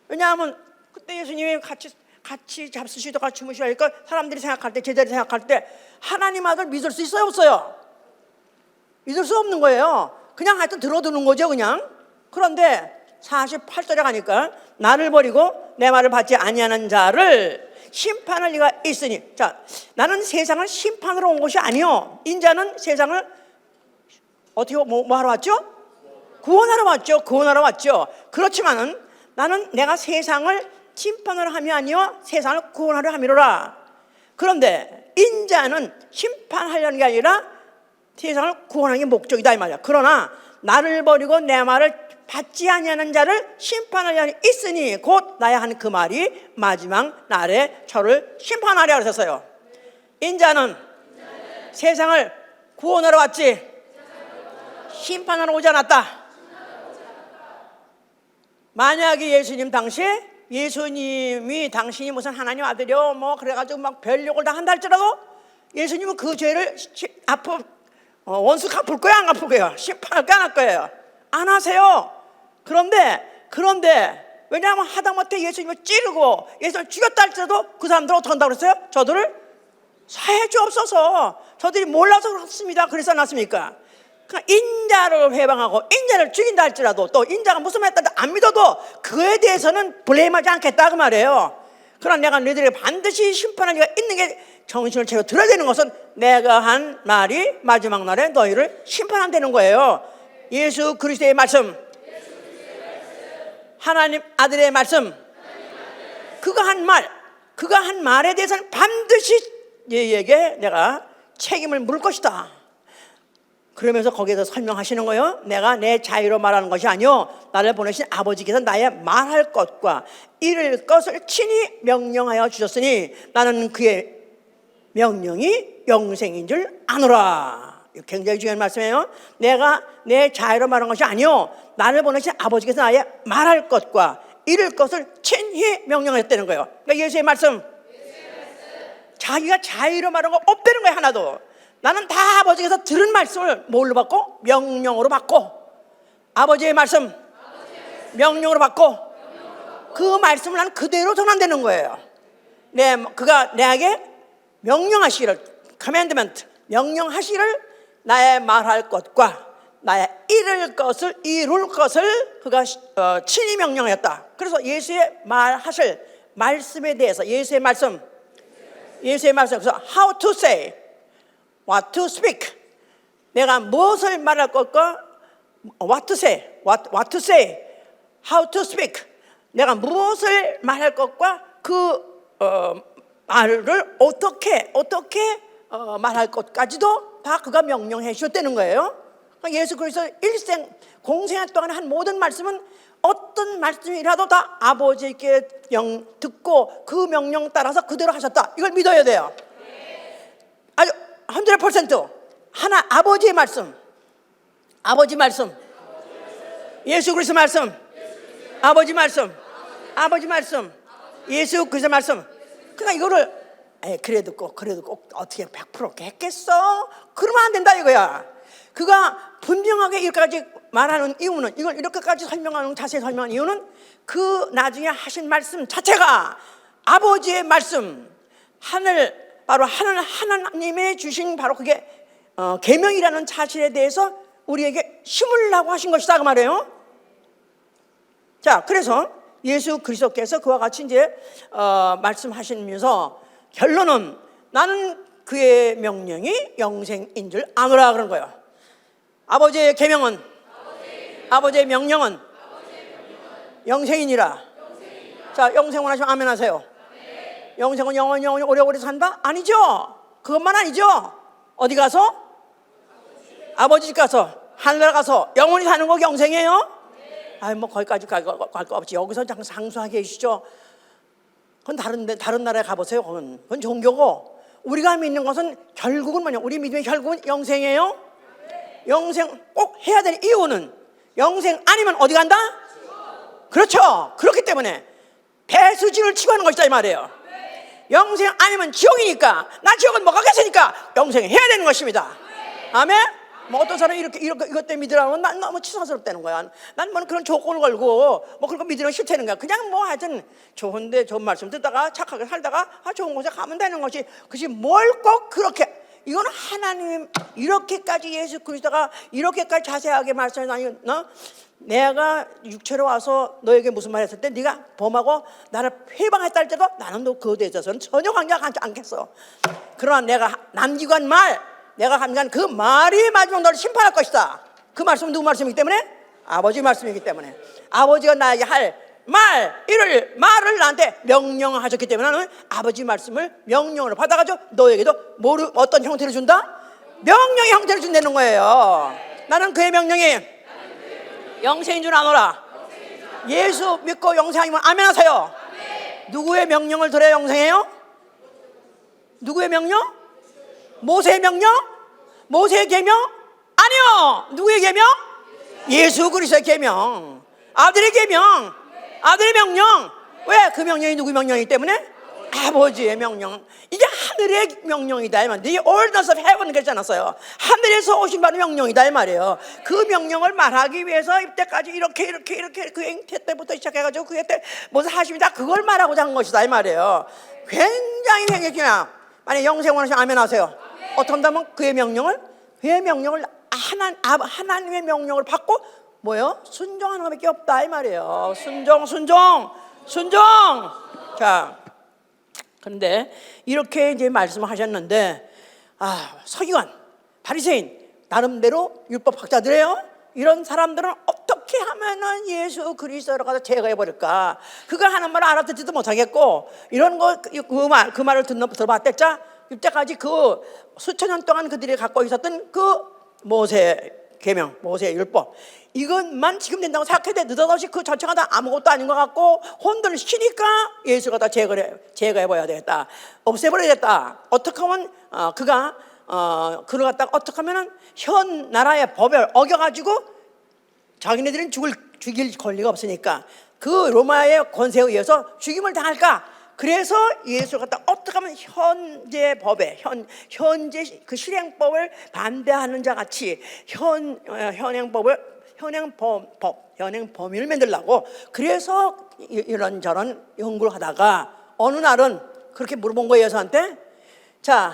왜냐하면 그때 예수님이 같이 잡수시다가 주무시니까 사람들이 생각할 때, 제자들이 생각할 때 하나님 아들 믿을 수 있어요 없어요? 믿을 수 없는 거예요. 그냥 하여튼 들어두는 거죠 그냥. 그런데 48절에 가니까 나를 버리고 내 말을 받지 아니하는 자를 심판할 리가 있으니. 자, 나는 세상을 심판으로 온 것이 아니요. 인자는 세상을 어떻게 뭐 하러 왔죠? 구원하러 왔죠. 그렇지만은 나는 내가 세상을 심판을 함이 아니요 세상을 구원하려 함이로라. 그런데 인자는 심판하려는 게 아니라 세상을 구원하는 게 목적이다 이 말이야. 그러나 나를 버리고 내 말을 받지 아니하는 자를 심판하려니 있으니 곧 나야 하는 그 말이 마지막 날에 저를 심판하려 그랬어요. 인자는 세상을 구원하러 왔지 심판하러 오지 않았다. 만약에 예수님 당시에 예수님이 당신이 무슨 하나님 아들이요 뭐 그래가지고 막 별욕을 다 한다 할지라도 예수님은 그 죄를 원수 갚을 거야 안 갚을 거예요? 심판할 거야 안 할 거예요? 안 하세요. 그런데 왜냐하면 하다못해 예수님을 찌르고 예수님을 죽였다 할지라도 그 사람들 어떻게 한다고 그랬어요? 저들을 사해 주옵소서. 저들이 몰라서 그렇습니다. 그래서 났습니까? 그러니까 인자를 회방하고 인자를 죽인다 할지라도 또 인자가 무슨 말 했다 안 믿어도 그에 대해서는 블레임하지 않겠다 그 말이에요. 그러나 내가 너희들에게 반드시 심판할 리가 있는 게 정신을 차려 들어야 되는 것은 내가 한 말이 마지막 날에 너희를 심판한다는 거예요. 예수 그리스도의 말씀, 하나님 아들의 말씀, 그가 한 말에 대해서는 반드시 너희에게 내가 책임을 물을 것이다. 그러면서 거기에서 설명하시는 거예요. 내가 내 자유로 말하는 것이 아니요 나를 보내신 아버지께서 나의 말할 것과 이를 것을 친히 명령하여 주셨으니 나는 그의 명령이 영생인 줄 아노라. 굉장히 중요한 말씀이에요. 내가 내 자유로 말하는 것이 아니요 나를 보내신 아버지께서 나의 말할 것과 이를 것을 친히 명령하였다는 거예요. 그러니까 예수의 말씀, 자기가 자유로 말하는 거 없다는 거예요. 하나도. 나는 다 아버지께서 들은 말씀을 뭘로 받고? 명령으로 받고. 아버지의 말씀 명령으로 받고 그 말씀을 나는 그대로 전한다는 거예요. 그가 내게 명령하시기를, 커맨드먼트, 명령하시기를 나의 말할 것과 나의 이룰 것을 그가 친히 명령하였다. 그래서 예수의 말하실 말씀에 대해서 예수의 말씀 그래서 how to say, what to speak, 내가 무엇을 말할 것과 what to say, how to speak, 내가 무엇을 말할 것과 그 말을 어떻게 말할 것까지도 다 그가 명령해 주셨다는 거예요. 그러니까 예수 그리스도 일생 공생활 동안 한 모든 말씀은 어떤 말씀이라도 다 아버지께 듣고 그 명령 따라서 그대로 하셨다. 이걸 믿어야 돼요. 아주 100% 하나 아버지의 말씀, 예수 그리스도 말씀, 아버지 말씀, 예수 그리스도 말씀. 그러니까 이거를 그래도 꼭 어떻게 100% 했겠어? 그러면 안 된다 이거야. 그가 분명하게 이렇게까지 말하는 이유는, 이걸 이렇게까지 자세히 설명하는 이유는 그 나중에 하신 말씀 자체가 아버지의 말씀, 바로 하나님의 주신 바로 그게 계명이라는 사실에 대해서 우리에게 심으려고 하신 것이다 그 말이에요. 자, 그래서 예수 그리스도께서 그와 같이 이제 말씀하시면서 결론은 나는 그의 명령이 영생인 줄 아노라 그런 거예요. 아버지의 계명은, 아버지의 명령은 영생이니라. 자, 영생 원하시면 아멘 하세요. 영생은 영원히 오래오래 산다? 아니죠. 그것만 아니죠. 어디 가서? 아버지 집 가서, 하늘나라 가서 영원히 사는 거 영생이에요? 아이 뭐 거기까지 갈 거 없지. 여기서 잠깐 상수하게 해주시죠. 그건 다른 나라에 가보세요. 그건 종교고, 우리가 믿는 것은 결국은 뭐냐? 우리 믿음의 결국은 영생이에요. 영생 꼭 해야 되는 이유는 영생 아니면 어디 간다? 그렇죠. 그렇기 때문에 배수진을 치고 하는 것이다 이 말이에요. 영생 아니면 지옥이니까, 나 지옥은 못 가겠으니까 영생 해야 되는 것입니다. 아멘. 뭐 어떤 사람이 이렇게 이것 때문에 믿으라면 난 너무 치사스럽다는 거야. 난 뭐 그런 조건을 걸고 뭐 그런 거 믿으면 싫다는 거야. 그냥 뭐 하여튼 좋은 말씀 듣다가 착하게 살다가 좋은 곳에 가면 되는 것이, 그것이 뭘 꼭 그렇게, 이거는 하나님 이렇게까지 예수 그리스도가 이렇게까지 자세하게 말씀해. 내가 육체로 와서 너에게 무슨 말 했을 때 네가 범하고 나를 회방했다 할 때도 나는 너 그거에 대해서는 전혀 관계하지 않겠어. 그러나 내가 남기고 한 말, 내가 함께한 그 말이 마지막 너를 심판할 것이다. 그 말씀은 누구 말씀이기 때문에? 아버지 말씀이기 때문에. 아버지가 나에게 할 말을 나한테 명령하셨기 때문에 나는 아버지 말씀을 명령으로 받아가지고 너에게도 어떤 형태를 준다? 명령의 형태를 준다는 거예요. 나는 그의 명령이 영생인 줄 아노라. 예수 믿고 영생하면 아멘 하세요. 누구의 명령을 들어야 영생해요? 누구의 명령? 모세의 명령? 모세의 계명? 아니요. 누구의 계명? 예수 그리스도의 계명. 아들의 계명. 아들의 명령. 왜? 그 명령이 누구의 명령이기 때문에? 아버지의 명령. 이게 하늘의 명령이다 이 말이에요. The ordinance of heaven 그러지 않았어요. 하늘에서 오신 바는 명령이다 이 말이에요. 그 명령을 말하기 위해서 이때까지 이렇게 그 행태 때부터 시작해가지고 그때 때 무슨 하십니다. 그걸 말하고자 한 것이다 이 말이에요. 굉장히 행했구나. 만약 영생 원하시면 아멘 하세요. 어떻게 한다면 그의 명령을 하나님의 명령을 받고 뭐요? 순종하는 것밖에 없다 이 말이에요. 순종. 자, 그런데 이렇게 이제 말씀을 하셨는데, 서기관, 바리새인, 나름대로 율법 학자들이에요. 이런 사람들은 어떻게 하면은 예수 그리스도를 가서 제거해 버릴까? 그가 하는 말을 알아듣지도 못하겠고, 이런 거 그 말을 들어봤댔자 이때까지 그 수천 년 동안 그들이 갖고 있었던 그 모세 계명, 모세 율법, 이것만 지금 된다고 생각해도 느닷없이 그 전체가 다 아무것도 아닌 것 같고 혼돈을 시키니까 예수가 다 제거해버려야 되겠다, 없애버려야겠다. 어떻게 하면 그가 그를 갖다가 어떻게 하면은 현 나라의 법을 어겨가지고 자기네들은 죽일 권리가 없으니까 그 로마의 권세에 의해서 죽임을 당할까? 그래서 예수를 갖다 어떻게 하면 현재 법에 현재 그 실행법을 반대하는 자 같이 현행 범위를 만들려고 그래서 이런저런 연구를 하다가 어느 날은 그렇게 물어본 거예요, 예수한테. 자,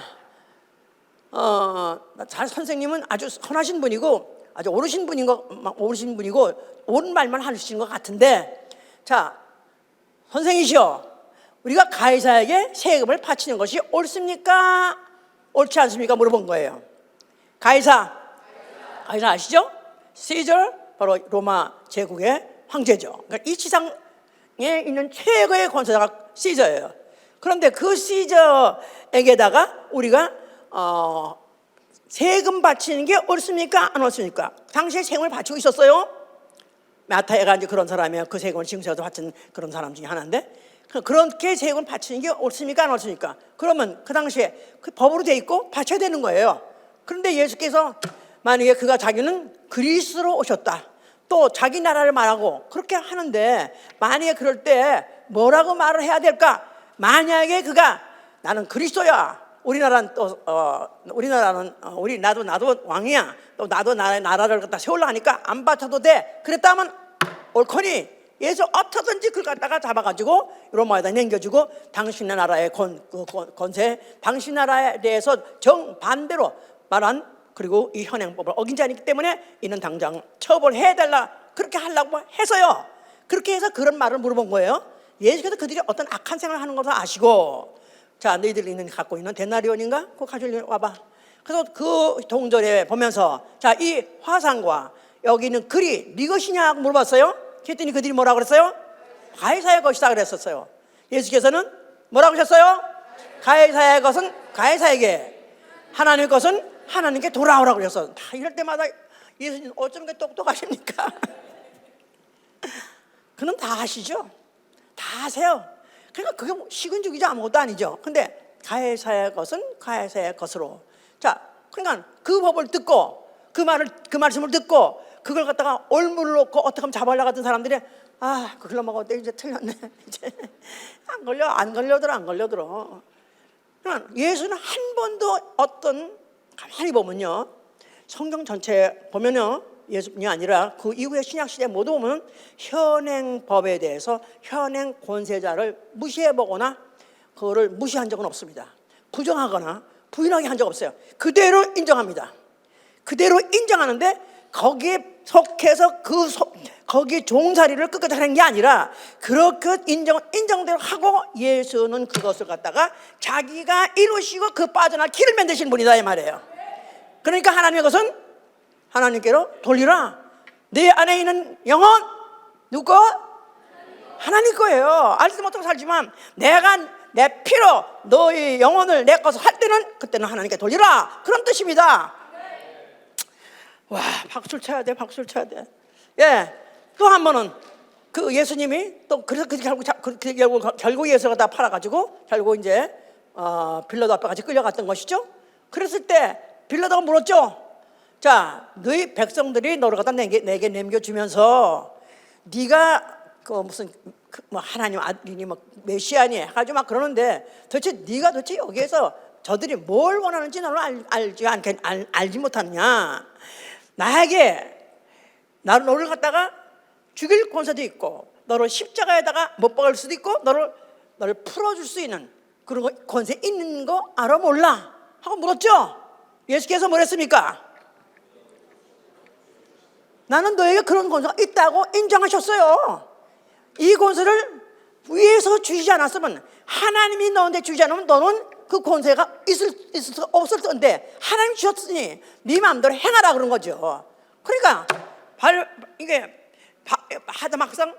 선생님은 아주 선하신 분이고 아주 오르신 분이고 옳은 말만 하시는 것 같은데, 자, 선생이시여, 우리가 가이사에게 세금을 바치는 것이 옳습니까? 옳지 않습니까? 물어본 거예요. 가이사 아시죠? 시저, 바로 로마 제국의 황제죠. 그러니까 이 지상에 있는 최고의 권세자가 시저예요. 그런데 그 시저에게다가 우리가 세금 바치는 게 옳습니까? 안 옳습니까? 당시에 세금을 바치고 있었어요. 마타이가 이제 그런 사람이에요. 그 세금을 지금서도 바친 그런 사람 중에 하나인데, 그렇게 세금을 바치는 게 옳습니까? 안 옳습니까? 그러면 그 당시에 그 법으로 돼 있고 바쳐야 되는 거예요. 그런데 예수께서 만약에 자기는 그리스도로 오셨다, 또 자기 나라를 말하고 그렇게 하는데, 만약에 그럴 때 뭐라고 말을 해야 될까? 만약에 그가 나는 그리스도야, 우리나라는 나도 왕이야, 또 나도 나라를 갖다 세우려 하니까 안 바쳐도 돼, 그랬다면 옳거니 예수 어떻든지 그걸 갖다가 잡아가지고 로마에다 넘겨주고 당신의 나라의 권세, 당신 나라에 대해서 정반대로 말한, 그리고 이 현행법을 어긴 자이기 때문에 이는 당장 처벌해달라, 그렇게 하려고 해서요. 그렇게 해서 그런 말을 물어본 거예요. 예수께서 그들이 어떤 악한 생활을 하는 것을 아시고, 자, 너희들이 갖고 있는 데나리온인가? 그거 가지고 와봐. 그래서 그 동전에 보면서, 자, 이 화상과 여기 있는 글이 네 것이냐고 물어봤어요. 그랬더니 그들이 뭐라고 그랬어요? 가이사의 것이다 그랬었어요. 예수께서는 뭐라고 하셨어요? 가이사의 것은 가이사에게, 하나님의 것은 하나님께 돌아오라고 그랬어요. 다 이럴 때마다 예수님 어쩌면 똑똑하십니까? 그는 다 아시죠? 다 아세요. 그러니까 그게 식은죽이지 아무것도 아니죠. 근데 가이사의 것은 가이사의 것으로. 자, 그러니까 그 법을 듣고 그 말씀을 듣고 그걸 갖다가 올무를 놓고 어떻게 하면 잡아려고 하던 사람들이, 그걸로 먹었대, 이제 틀렸네. 이제 안 걸려들어. 그러니까 예수는 한 번도 가만히 보면요, 성경 전체 보면요, 예수뿐이 아니라 그 이후의 신약시대 모두 보면 현행 법에 대해서 현행 권세자를 무시해보거나 그거를 무시한 적은 없습니다. 부정하거나 부인하게 한 적 없어요. 그대로 인정합니다. 그대로 인정하는데 거기에 속해서 거기 종살이를 끝까지 하는 게 아니라 그렇게 인정대로 하고, 예수는 그것을 갖다가 자기가 이루시고 그 빠져날 길을 만드신 분이다 이 말이에요. 그러니까 하나님의 것은 하나님께로 돌리라. 내 안에 있는 영혼 누구? 하나님 거예요. 알지도 못하고 살지만 내가 내 피로 너의 영혼을 내 것을 할 때는 그때는 하나님께 돌리라, 그런 뜻입니다. 와, 박수를 쳐야 돼. 예, 또 한 번은 그 예수님이 또 그래서 결국 예수가 다 팔아가지고 결국 이제 빌라도 앞에 같이 끌려갔던 것이죠. 그랬을 때 빌라도가 물었죠. 자, 너희 백성들이 너를 갖다 내게 남겨주면서 네가 그 무슨 뭐 하나님 아들이니 뭐 메시아니 해가지고 막 그러는데 도대체 네가 도대체 여기에서 저들이 뭘 원하는지 너는 알지 못하느냐. 너를 갖다가 죽일 권세도 있고 너를 십자가에다가 못 박을 수도 있고 너를 풀어줄 수 있는 그런 권세 있는 거 알아 몰라? 하고 물었죠. 예수께서 뭐랬습니까? 나는 너에게 그런 권세가 있다고 인정하셨어요. 이 권세를 위에서 주시지 않았으면, 하나님이 너한테 주지 않으면 너는 그 권세가 있을 수 없을 텐데 하나님이 주셨으니 네 마음대로 행하라 그런 거죠. 그러니까 막상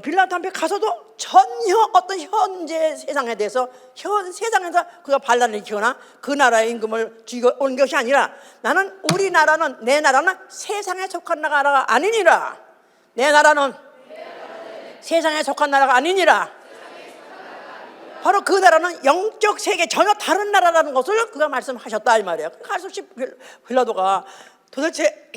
빌라도 앞에 가서도 전혀 어떤 현재 세상에 대해서 세상에서 그가 반란을 일으키거나 그 나라의 임금을 죽이고 온 것이 아니라, 나는 내 나라는 세상에 속한 나라가 아니니라. 내 나라는 세상에 속한 나라가 아니니라. 바로 그 나라는 영적 세계 전혀 다른 나라라는 것을 그가 말씀하셨다 이 말이에요. 할 수 없이 빌라도가 도대체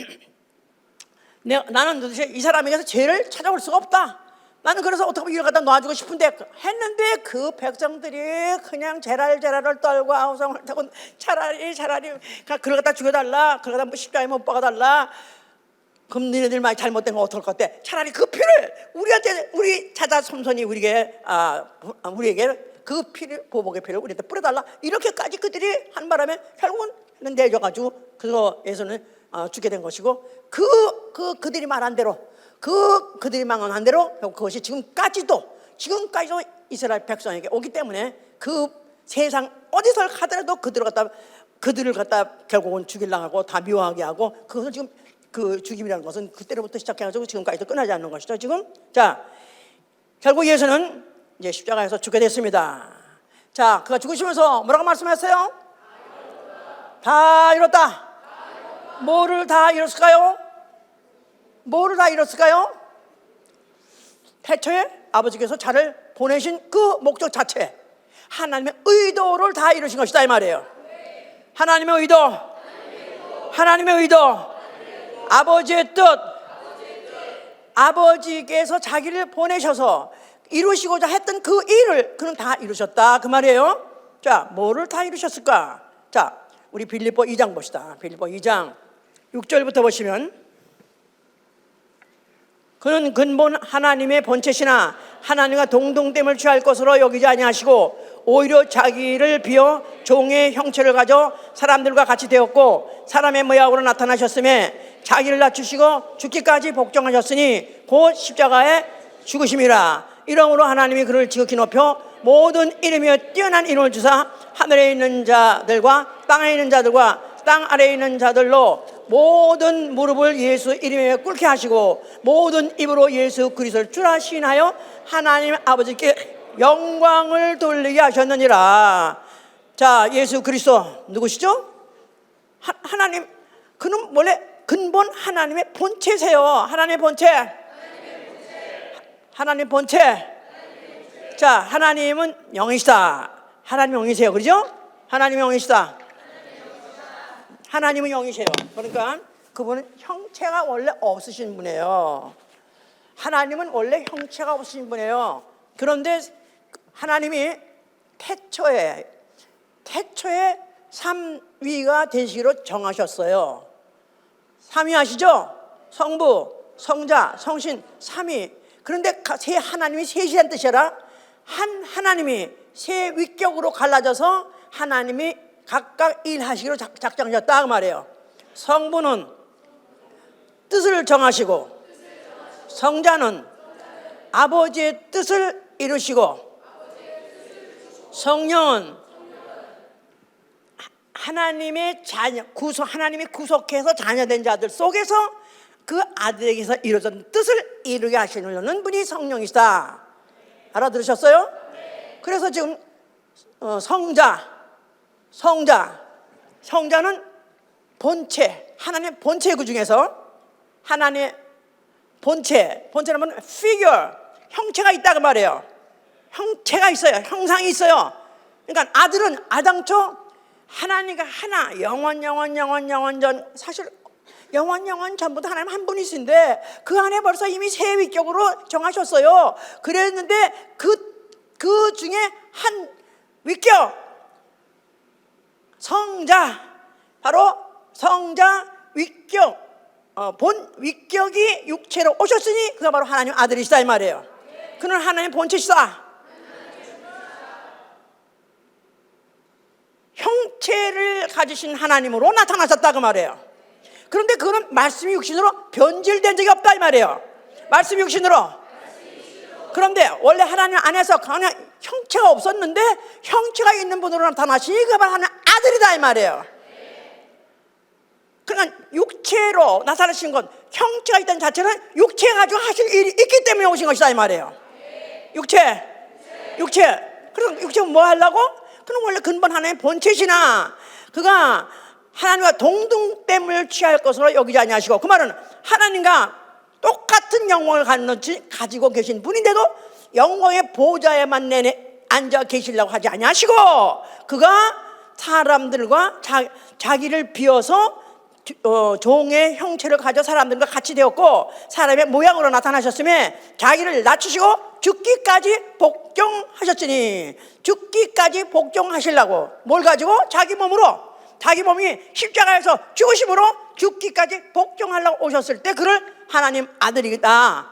나는 도대체 이 사람에게서 죄를 찾아올 수가 없다. 나는 그래서 어떻게 이걸 갖다 놔주고 싶은데 했는데 그 백성들이 그냥 제랄제랄을 떨고 아우성을 타고 차라리 그걸 갖다 죽여달라, 그걸 갖다 십자가에 못 박아달라. 그럼 너희들 많이 잘못된 거 어떨 것 같아? 차라리 그 피를 우리 자자 손손이 우리에게 그 피를, 보복의 피를 우리한테 뿌려달라. 이렇게까지 그들이 한 바람에 결국은 내줘가지고 그거에서는 죽게 된 것이고, 그들이 말한 대로, 그들이 망언한 대로 그것이 지금까지도 이스라엘 백성에게 오기 때문에 그 세상 어디서 가더라도 그들을 갖다 결국은 죽이려고 하고 다 미워하게 하고, 그것은 지금 그 죽임이라는 것은 그때로부터 시작해가지고 지금까지도 끝나지 않는 것이죠. 지금 자, 결국 예수는 이제 십자가에서 죽게 됐습니다. 자, 그가 죽으시면서 뭐라고 말씀하셨어요? 다 이뤘다. 뭐를 다 이뤘을까요? 뭐를 다 이뤘을까요? 태초에 아버지께서 자를 보내신 그 목적 자체, 하나님의 의도를 다 이루신 것이다 이 말이에요. 하나님의 의도, 아버지의 뜻, 아버지께서 자기를 보내셔서 이루시고자 했던 그 일을 그는 다 이루셨다 그 말이에요. 자, 뭐를 다 이루셨을까? 자, 우리 빌립보 2장 봅시다. 빌립보 2장 6절부터 보시면, 그는 근본 하나님의 본체시나 하나님과 동등됨을 취할 것으로 여기지 아니하시고 오히려 자기를 비어 종의 형체를 가져 사람들과 같이 되었고 사람의 모양으로 나타나셨음에 자기를 낮추시고 죽기까지 복종하셨으니 곧 십자가에 죽으심이라. 이러므로 하나님이 그를 지극히 높여 모든 이름이여 뛰어난 이름을 주사 하늘에 있는 자들과 땅에 있는 자들과 땅 아래에 있는 자들로 모든 무릎을 예수 이름에 꿇게 하시고 모든 입으로 예수 그리스도를 주라 시인하여 하나님 아버지께 영광을 돌리게 하셨느니라. 자, 예수 그리스도 누구시죠? 하나님, 그는 원래 근본 하나님의 본체세요. 하나님의 본체. 자, 하나님은 영이시다. 하나님 영이세요. 그렇죠? 하나님 영이시다. 하나님은 영이세요. 그러니까 그분은 형체가 원래 없으신 분이에요. 하나님은 원래 형체가 없으신 분이에요. 그런데 하나님이 태초에 삼위가 되시기로 정하셨어요. 삼위 아시죠? 성부, 성자, 성신, 삼위. 그런데 세 하나님이 셋이란 뜻이라 한 하나님이 세 위격으로 갈라져서 하나님이 각각 일하시기로 작정하셨다 그 말이에요. 성부는 뜻을 정하시고, 성자는 아버지의 뜻을 이루시고, 성령은 하나님의 자녀, 하나님이 구속해서 자녀된 자들 속에서 그 아들에게서 이루어진 뜻을 이루게 하시는 분이 성령이시다. 알아들으셨어요? 그래서 지금 성자는 본체, 하나님의 본체 그 중에서 하나님의 본체는 뭐냐? figure, 형체가 있다 그 말이에요. 형체가 있어요. 형상이 있어요. 그러니까 아들은 아당초 하나님과 하나, 영원 전, 사실 영원 전부터 하나님 한 분이신데 그 안에 벌써 이미 세 위격으로 정하셨어요. 그랬는데 그 중에 한 위격, 성자, 바로 성자 위격, 본 위격이 육체로 오셨으니 그가 바로 하나님 아들이시다 이 말이에요. 그는 하나님 본체시다. 형체를 가지신 하나님으로 나타나셨다 그 말이에요. 그런데 그는 말씀이 육신으로 변질된 적이 없다 이 말이에요. 말씀이 육신으로. 그런데 원래 하나님 안에서 그냥 형체가 없었는데 형체가 있는 분으로 나타나시니 그가 바로 하나님 아들이다 이 말이에요. 그러니까 육체로 나타나신 건 형체가 있다는 자체는 육체 가지고 하실 일이 있기 때문에 오신 것이다 이 말이에요. 육체. 그럼 육체가 뭐 하려고? 그럼 원래 근본 하나님의 본체시나 그가 하나님과 동등됨을 취할 것으로 여기지 아니하시고, 그 말은 하나님과 똑같은 영광을 가지고 계신 분인데도 영광의 보좌에만 앉아 계시려고 하지 아니하시고, 그가 사람들과 자기를 비워서 종의 형체를 가져 사람들과 같이 되었고 사람의 모양으로 나타나셨음에 자기를 낮추시고 죽기까지 복종하셨으니, 죽기까지 복종하시려고 뭘 가지고? 자기 몸으로, 자기 몸이 십자가에서 죽으심으로 죽기까지 복종하려고 오셨을 때 그를 하나님 아들이다,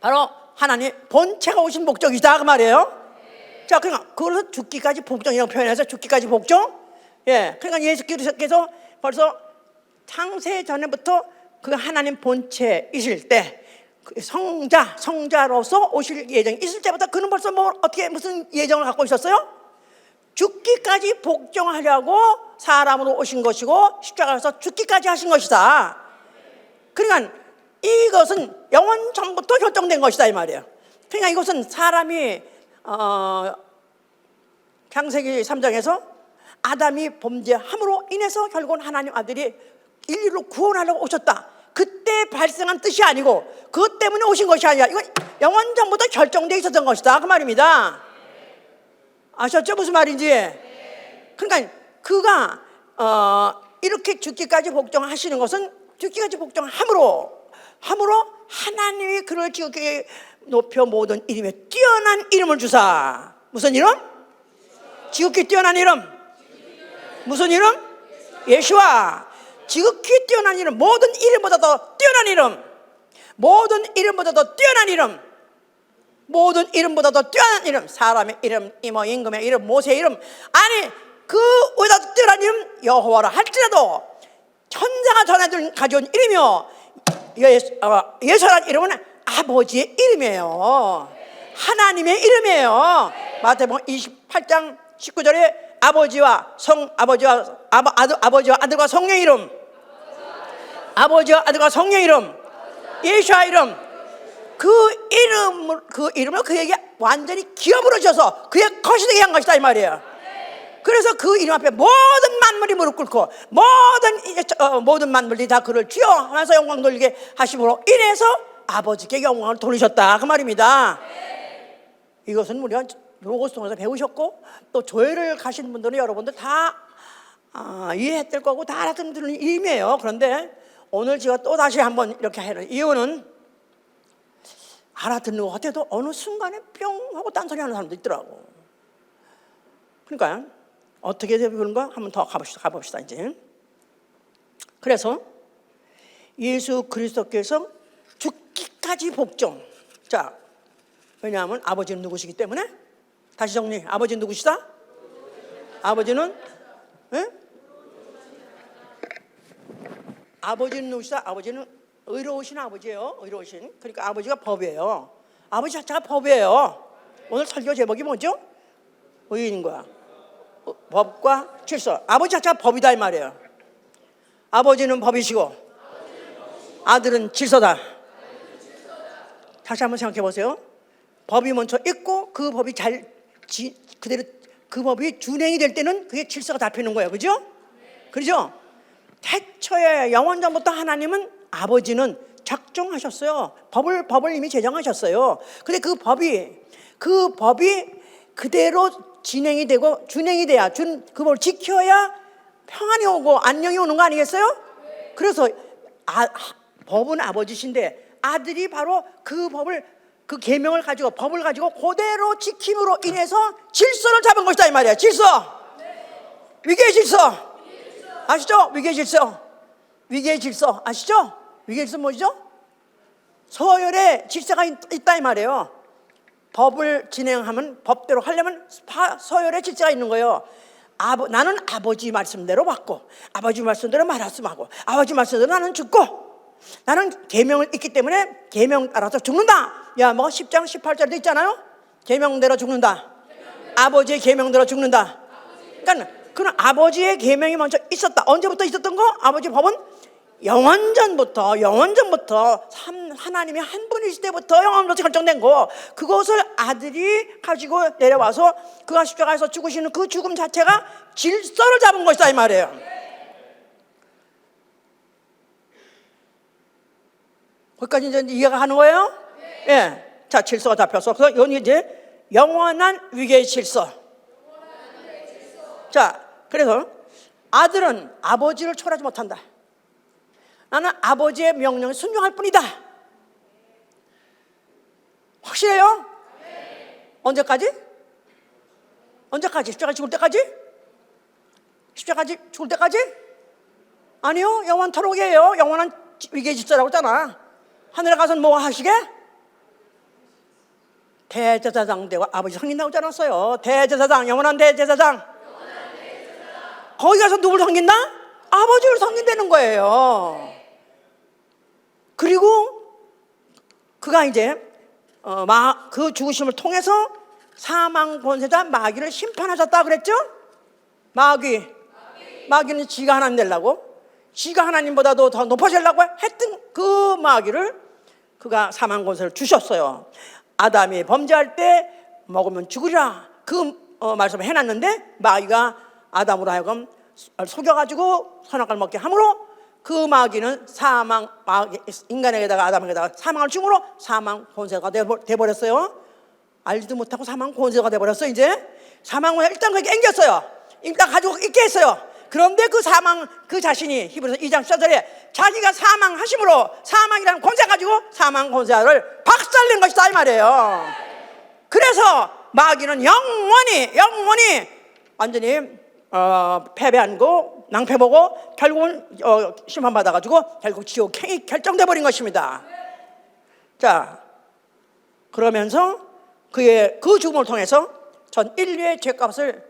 바로 하나님 본체가 오신 목적이다 그 말이에요. 자, 그러니까 그래서 죽기까지 복종이라고 표현해서 죽기까지 복종. 예, 그러니까 예수께서 벌써 창세 전에부터 그 하나님 본체이실 때, 그 성자로서 오실 예정이 있을 때부터 그는 벌써 무슨 예정을 갖고 있었어요? 죽기까지 복종하려고 사람으로 오신 것이고 십자가에서 죽기까지 하신 것이다. 그러니까 이것은 영원 전부터 결정된 것이다 이 말이에요. 그러니까 이것은 사람이 창세기 3장에서 아담이 범죄함으로 인해서 결국은 하나님 아들이 인류를 구원하려고 오셨다, 그때 발생한 뜻이 아니고 그것 때문에 오신 것이 아니라 이건 영원 전부터 결정되어 있었던 것이다 그 말입니다. 아셨죠? 무슨 말인지? 그러니까 그가 이렇게 죽기까지 복종하시는 것은 죽기까지 복종함으로 하나님이 그를 지극히 높여 모든 이름에 뛰어난 이름을 주사. 무슨 이름? 지극히 뛰어난 이름. 무슨 이름? 예수와. 지극히 뛰어난 이름, 모든 이름보다 더 뛰어난 이름, 모든 이름보다 더 뛰어난 이름, 모든 이름보다 더 뛰어난 이름, 사람의 이름, 이모 임금의 이름, 모세의 이름, 아니 그 보다 뛰어난 이름 여호와라 할지라도 천사가 가져온 이름이요, 예수라는 이름은 아버지의 이름이에요. 하나님의 이름이에요. 마태복음 28장 19절에 아버지와 아들과 성령의 이름, 아버지와 아들과 성령의 이름, 예수와 이름, 그 이름을 그에게 완전히 기업으로 줘서 그의 것이 되게 한 것이다 이 말이에요. 그래서 그 이름 앞에 모든 만물이 무릎 꿇고 모든 만물이 다 그를 주여 하면서 영광 돌리게 하심으로 인해서 아버지께 영광을 돌리셨다 그 말입니다. 이것은 우리가 로고스 통해서 배우셨고 또 교회를 가신 분들은 여러분들 다 이해했을 거고 다 알아듣는 이름이에요. 그런데 오늘 제가 또 다시 한번 이렇게 하는 이유는 알아듣는 것 같아도 어느 순간에 뿅 하고 딴소리 하는 사람도 있더라고. 그러니까 어떻게 되는가 한번 더 가봅시다 이제. 그래서 예수 그리스도께서 죽기까지 복종. 자, 왜냐하면 아버지는 누구시기 때문에. 다시 정리. 아버지는 누구시다? 아버지는 아버지는 누구시다? 아버지는 의로우신 아버지예요. 의로우신. 그러니까 아버지가 법이에요. 아버지 자체가 법이에요. 오늘 설교 제목이 뭐죠? 의인과 법과 질서. 아버지 자체가 법이다 이 말이에요. 아버지는 법이시고 아들은 질서다. 다시 한번 생각해 보세요. 법이 먼저 있고 그 법이 그대로 그 법이 준행이 될 때는 그게 질서가 잡히는 거예요. 그죠? 그죠? 태초에 영원전부터 하나님은 아버지는 작정하셨어요. 법을 이미 제정하셨어요. 근데 그 법이 그대로 진행이 되고 준행이 돼야 그걸 지켜야 평안이 오고 안녕이 오는 거 아니겠어요? 그래서 법은 아버지신데 아들이 바로 그 법을 그 계명을 가지고 법을 가지고 그대로 지킴으로 인해서 질서를 잡은 것이다 이 말이야. 질서. 위계의 질서. 아시죠? 위계의 질서. 위계의 질서 아시죠? 위계의 질서 뭐죠? 서열에 질서가 있다 이 말이에요. 법을 진행하면 법대로 하려면 서열에 질서가 있는 거예요. 나는 아버지 말씀대로 받고 아버지 말씀대로 말씀하고 아버지 말씀대로 나는 죽고 나는 계명을 있기 때문에 계명 따라서 죽는다. 야, 뭐 10장 18절도 있잖아요. 계명대로 죽는다. 아버지의 계명대로 죽는다. 그러니까 그는 아버지의 계명이 먼저 있었다. 언제부터 있었던 거? 아버지 법은 영원전부터 하나님이 한 분이실 때부터 영원부터 결정된 거. 그것을 아들이 가지고 내려와서 그가 십자가에서 죽으시는 그 죽음 자체가 질서를 잡은 것이다 이 말이에요. 거기까지 이제 이해가 가는 거예요? 예. 자, 질서가 잡혀서 그래서 이건 이제 영원한 위계의 질서. 자, 그래서 아들은 아버지를 초월하지 못한다. 나는 아버지의 명령에 순종할 뿐이다. 확실해요? 언제까지? 언제까지? 십자가 죽을 때까지? 십자가 죽을 때까지? 아니요, 영원토록이에요. 영원한 위계의 질서라고 했잖아. 하늘에 가서는 뭐 하시게? 대제사장 되고 아버지 섬긴다고 하지 않았어요? 대제사장, 영원한 대제사장. 거기 가서 누굴 섬긴다? 아버지를 섬긴다는 거예요. 그리고 그가 이제 그 죽으심을 통해서 사망 권세자 마귀를 심판하셨다 그랬죠? 마귀는 지가 하나님 되려고, 지가 하나님보다도 더 높아지려고 했던 그 마귀를 그가 사망 권세를 주셨어요. 아담이 범죄할 때 먹으면 죽으리라 그 말씀을 해놨는데 마귀가 아담으로 하여금 속여가지고 선악과를 먹게 함으로 그 마귀는 인간에게다가 아담에게다가 사망을 주므로 사망 권세가 돼버렸어요. 알지도 못하고 사망 권세가 돼버렸어요. 이제 사망 권세 일단 그게 앵겼어요. 일단 가지고 있게 했어요. 그런데 그 자신이 히브리서 2장 14절에 자기가 사망하심으로 사망이라는 권세 가지고 사망 권세를 박살낸 것이다 이 말이에요. 그래서 마귀는 영원히 완전히 패배한 거 낭패보고 결국은 심판받아가지고 결국 지옥행이 결정돼 버린 것입니다. 자, 그러면서 그의 그 죽음을 통해서 전 인류의 죄값을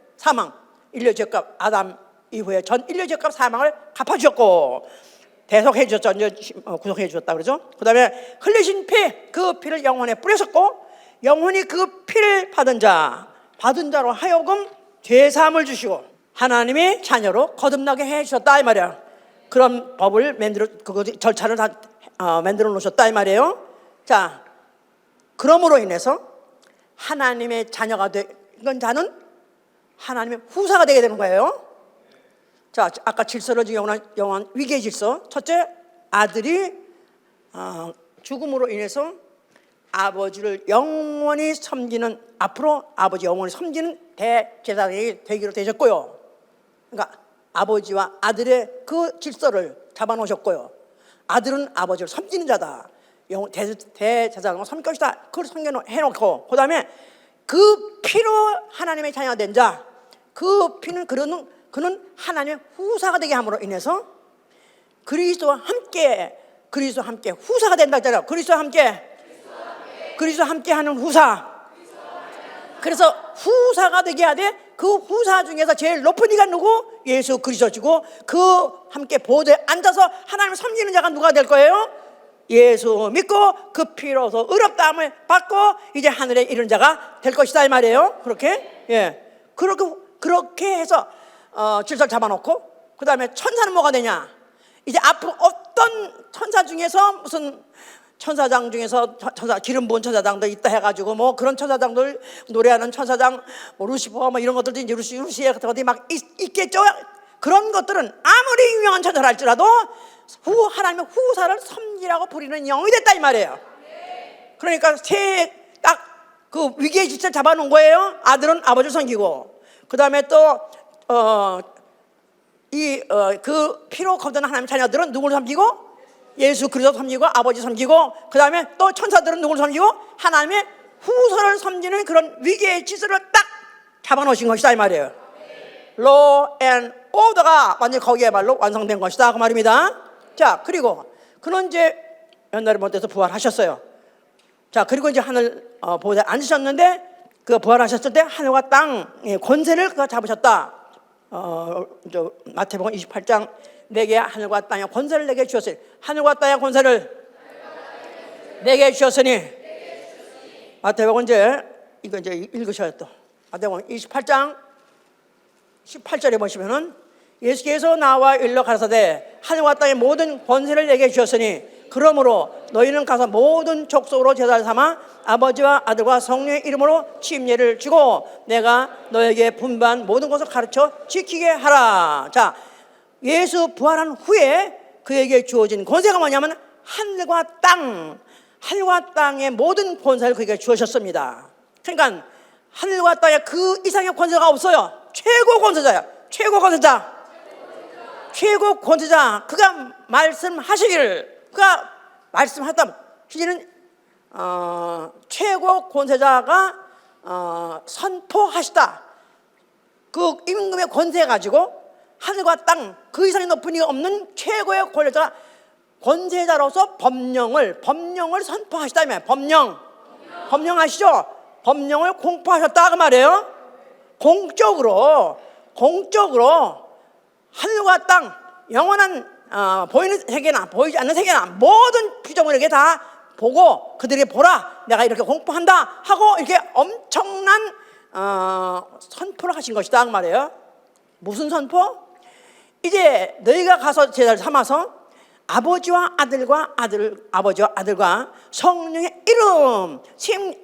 인류의 죄값 아담 이후에 전 인류의 죄값 사망을 갚아주셨고 대속해 주셨죠. 구속해 주셨다 그러죠. 그 다음에 흘리신 피, 그 피를 영혼에 뿌렸었고 영혼이 그 피를 받은 자로 하여금 죄사함을 주시고 하나님의 자녀로 거듭나게 해 주셨다 이 말이야. 그런 법을 절차를 다 만들어 놓으셨다 이 말이에요. 자, 그러므로 인해서 하나님의 자녀가 된 자는 하나님의 후사가 되게 되는 거예요. 자, 아까 질서를 영원한 위계의 질서. 첫째, 아들이 죽음으로 인해서 아버지를 영원히 섬기는, 앞으로 아버지 영원히 섬기는 대제사장이 되기로 되셨고요. 그러니까 아버지와 아들의 그 질서를 잡아놓으셨고요. 아들은 아버지를 섬기는 자다. 대제사장을 섬길 것이다. 그걸 해놓고 그 다음에 그 피로 하나님의 자녀가 된 자, 그 피는 그는 하나님의 후사가 되게 함으로 인해서 그리스도와 함께 후사가 된다 했잖아요. 그리스도와 함께 하는 후사. 그래서 후사가 되게 하되 그 후사 중에서 제일 높은 이가 누구? 예수 그리스도시고 그 함께 보좌에 앉아서 하나님을 섬기는 자가 누가 될 거예요? 예수 믿고 그 피로서 의롭다함을 받고 이제 하늘에 이르는 자가 될 것이다 이 말이에요. 그렇게 그렇게 해서 질서를 잡아놓고 그 다음에 천사는 뭐가 되냐? 이제 앞으로 어떤 천사 중에서 무슨 천사장 중에서 기름 부은 천사장도 있다 해가지고 뭐 그런 천사장들 노래하는 천사장 뭐 루시퍼 뭐 이런 것들도 이제 루시에 어디 막 있겠죠. 그런 것들은 아무리 유명한 천사라 할지라도 하나님의 후사를 섬기라고 부리는 영이 됐다 이 말이에요. 그러니까 딱 그 위기의 질서를 잡아놓은 거예요. 아들은 아버지를 섬기고, 그 다음에 또 그 피로 거듭난 하나님의 자녀들은 누구를 섬기고? 예수 그리스도 섬기고 아버지 섬기고, 그 다음에 또 천사들은 누구를 섬기고? 하나님의 후손을 섬기는 그런 위기의 질서를 딱 잡아놓으신 것이다 이 말이에요. Law and order가 완전히 거기에말로 완성된 것이다 그 말입니다. 자, 그리고 그는 이제 옛날에 못해서 부활하셨어요. 자, 그리고 이제 하늘 보좌에 앉으셨는데, 그 부활하셨을 때 하늘과 땅의 권세를 그가 잡으셨다. 마태복음 28장 내게 하늘과 땅의 권세를 내게 주셨으니, 하늘과 땅의 권세를 내게 주셨으니. 마태복음 이거 이제 읽으셔야 또. 마태복음 28장 18절에 보시면은 예수께서 나와 일러 가라사대 하늘과 땅의 모든 권세를 내게 주셨으니 그러므로 너희는 가서 모든 족속으로 제자를 삼아 아버지와 아들과 성령의 이름으로 침례를 주고 내가 너에게 분반 모든 것을 가르쳐 지키게 하라. 자, 예수 부활한 후에 그에게 주어진 권세가 뭐냐면 하늘과 땅의 모든 권세를 그에게 주셨습니다. 그러니까 하늘과 땅에 그 이상의 권세가 없어요. 최고 권세자야. 최고 권세자. 그가 말씀하시기를, 그가 말씀하셨다. 이제는 최고 권세자가 선포하시다. 그 임금의 권세 가지고 하늘과 땅 그 이상의 높은 이가 없는 최고의 권세자로서 법령을 선포하시다. 법령 아시죠? 법령을 공포하셨다 그 말이에요. 공적으로 하늘과 땅, 영원한 보이는 세계나 보이지 않는 세계나 모든 피조물에게 다 보고 그들이 보라 내가 이렇게 공포한다 하고 이렇게 엄청난 선포를 하신 것이다 그 말이에요. 무슨 선포? 이제 너희가 가서 제자를 삼아서 아버지와 아들과 성령의 이름,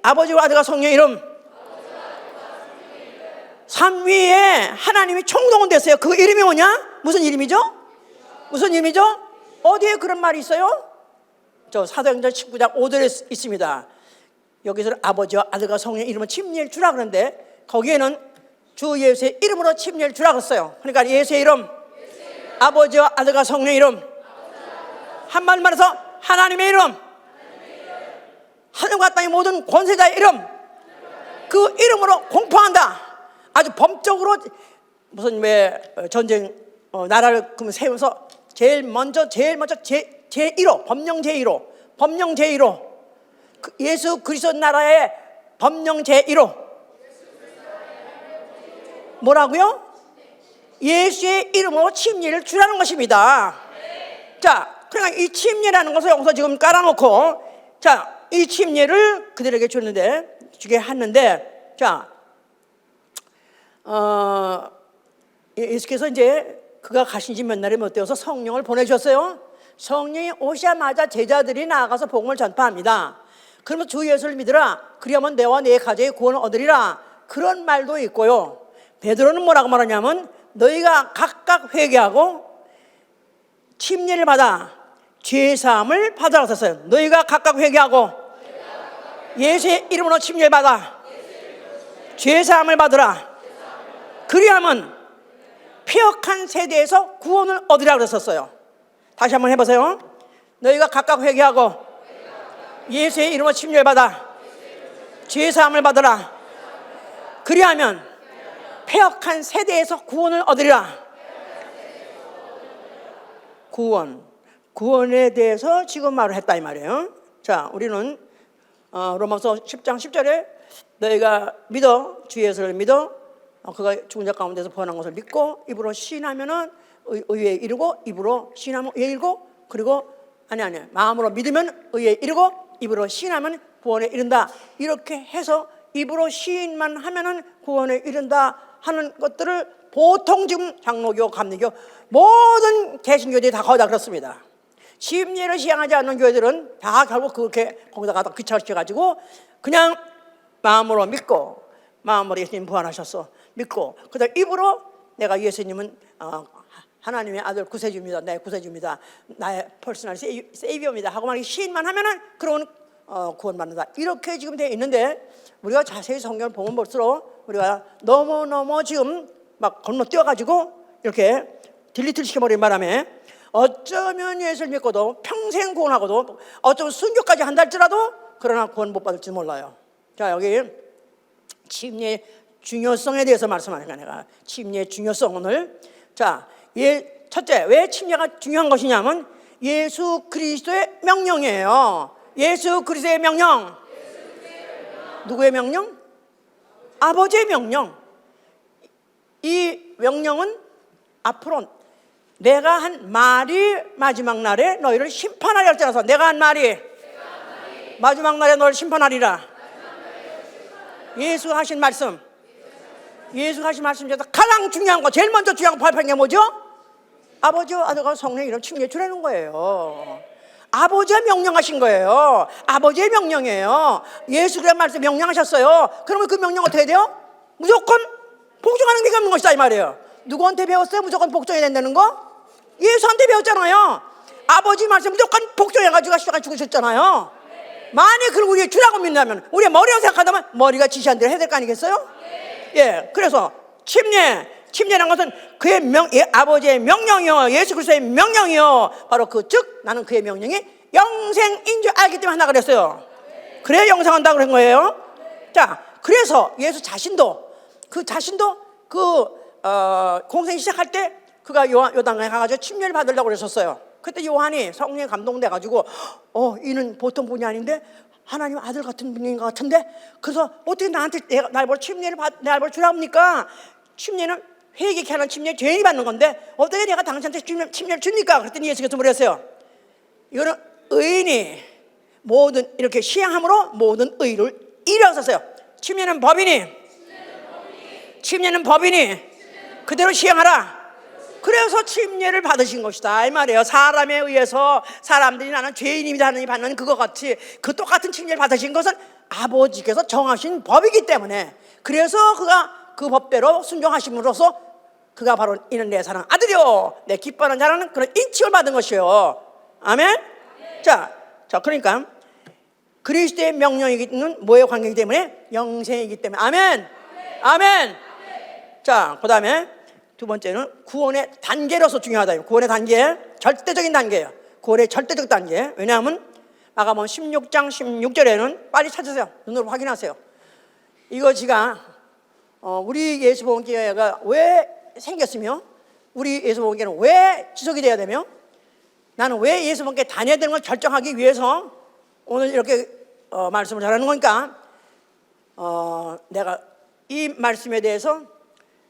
아버지와 아들과 성령의 이름, 삼위에 하나님이 총동원 됐어요. 그 이름이 뭐냐? 무슨 이름이죠? 어디에 그런 말이 있어요? 저 사도행전 19장 5절에 있습니다. 여기서는 아버지와 아들과 성령의 이름을 침례를 주라 그러는데 거기에는 주 예수의 이름으로 침례를 주라 그랬어요. 그러니까 예수의 이름, 아버지와 아들과 성령의 이름, 한말로 해서 하나님의 이름, 하늘과 땅의 모든 권세자의 이름, 그 이름으로 공포한다. 아주 법적으로 무슨 전쟁 나라를 세우면서 제일 먼저 제1호 법령 제1호 예수 그리스도 나라의 법령 제1호 뭐라고요? 예수의 이름으로 침례를 주라는 것입니다. 자, 그러니까 이 침례라는 것을 여기서 지금 깔아놓고, 자, 이 침례를 그들에게 주게 했는데, 자, 예수께서 이제 그가 가신 지 몇 날이 못 되어서 성령을 보내주셨어요. 성령이 오시자마자 제자들이 나아가서 복음을 전파합니다. 그러면 주 예수를 믿으라. 그리하면 내와 내 가정의 구원을 얻으리라. 그런 말도 있고요. 베드로는 뭐라고 말하냐면 너희가 각각 회개하고 침례를 받아 죄사함을 받으라고 했어요. 너희가 각각 회개하고 예수의 이름으로 침례를 받아 죄사함을 받으라. 그리하면 폐역한 세대에서 구원을 얻으라고 그랬었어요. 다시 한번 해보세요. 너희가 각각 회개하고 예수의 이름으로 침례를 받아 죄사함을 받으라. 그리하면 폐역한 세대에서 구원을 얻으리라. 구원에 대해서 지금 말을 했다 이 말이에요. 자, 우리는 로마서 10장 10절에 너희가 믿어 주 예수를 믿어 그가 죽은 자 가운데서 부활한 것을 믿고 입으로 시인하면은 의에 이르고 입으로 시인하면 의에 이르고 그리고 마음으로 믿으면 의에 이르고 입으로 시인하면 구원에 이른다. 이렇게 해서 입으로 시인만 하면은 구원에 이른다 하는 것들을 보통 지금 장로교, 감리교 모든 개신교들이 다 거의 다 그렇습니다. 침례를 시행하지 않는 교회들은 다 결국 그렇게 거기다가 귀찮으셔가지고 그냥 마음으로 믿고 마음으로 예수님 부활하셨어 믿고 그다음 입으로 내가 예수님은 하나님의 아들 구세주입니다. 내 구세주입니다. 나의 퍼스널 세이비어입니다. 하고 막 시인만 하면은 그런 구원받는다. 이렇게 지금 되어 있는데 우리가 자세히 성경을 보면 볼수록 우리가 너무 지금 막 건너뛰어가지고 이렇게 딜리트를 시켜버린 바람에 어쩌면 예수를 믿고도 평생 구원하고도 어쩌면 순교까지 한다 할지라도 그러나 구원 못 받을지 몰라요. 자, 여기 침례의 중요성에 대해서 말씀하니까 내가 침례의 중요성 오늘. 자, 첫째, 왜 침례가 중요한 것이냐면 예수 그리스도의 명령이에요. 예수 그리스도의 명령. 누구의 명령? 아버지의 명령. 이 명령은 앞으로 내가 한 말이 마지막 날에 너희를 심판하리 할지라서, 내가 한 말이 마지막 날에 너희를 심판하리라. 예수가 하신 말씀. 예수가 하신 말씀 중에서 가장 중요한 거, 제일 먼저 중요한 거 발표한 게 뭐죠? 아버지와 아들과 성령 이름 침례 주라는 거예요. 아버지가 명령하신 거예요. 아버지의 명령이에요. 예수가 말씀 명령하셨어요. 그러면 그 명령 어떻게 돼요? 무조건 복종하는 게 없는 것이다 이 말이에요. 누구한테 배웠어요? 무조건 복종해야 된다는 거? 예수한테 배웠잖아요. 아버지 말씀 무조건 복종해가지고 죽으셨잖아요. 만약 그걸 우리가 주라고 믿는다면, 우리가 머리로 생각한다면 머리가 지시한 대로 해야 될 거 아니겠어요? 예, 그래서 침례란 것은 그의 아버지의 명령이요, 예수 그리스도의 명령이요, 바로 즉 나는 그의 명령이 영생인 줄 알기 때문에 한다 그랬어요. 그래야 영생한다 그런 거예요. 자, 그래서 예수 자신도 공생 시작할 때 그가 요단강에 가가지고 침례를 받으려고 그랬었어요. 그때 요한이 성령에 감동돼가지고 이는 보통 분이 아닌데 하나님 아들 같은 분인 것 같은데, 그래서 어떻게 나한테 날 침례를 주랍니까? 침례는 회개케 하는 침례, 죄인이 받는 건데 어떻게 내가 당신한테 침례를 줍니까? 그랬더니 예수께서 뭐랬어요? 이거는 의인이 모든 이렇게 시행함으로 모든 의를 이루었어요. 침례는 법이니 그대로 시행하라. 그래서 침례를 받으신 것이다 이 말이에요. 사람에 의해서 사람들이 나는 죄인입니다 하느니 받는 그거 같이 그 똑같은 침례를 받으신 것은 아버지께서 정하신 법이기 때문에, 그래서 그가 그 법대로 순종하심으로써 그가 바로 이는 내 사랑 아들이요 내 기뻐하는 자라는 그런 인칭을 받은 것이요. 아멘. 자, 그러니까 그리스도의 명령이기는 뭐에 관계이기 때문에? 영생이기 때문에. 아멘. 자, 그 다음에 두 번째는 구원의 단계로서 중요하다. 구원의 단계, 절대적인 단계예요. 구원의 절대적 단계. 왜냐하면 마가복음 16장 16절에는 빨리 찾으세요. 눈으로 확인하세요. 이거 제가 우리 예수복음교회가 왜 생겼으며 우리 예수복음교회는 왜 지속이 돼야 되며 나는 왜 예수복음교회 다녀야 되는 걸 결정하기 위해서 오늘 이렇게 말씀을 잘하는 거니까 내가 이 말씀에 대해서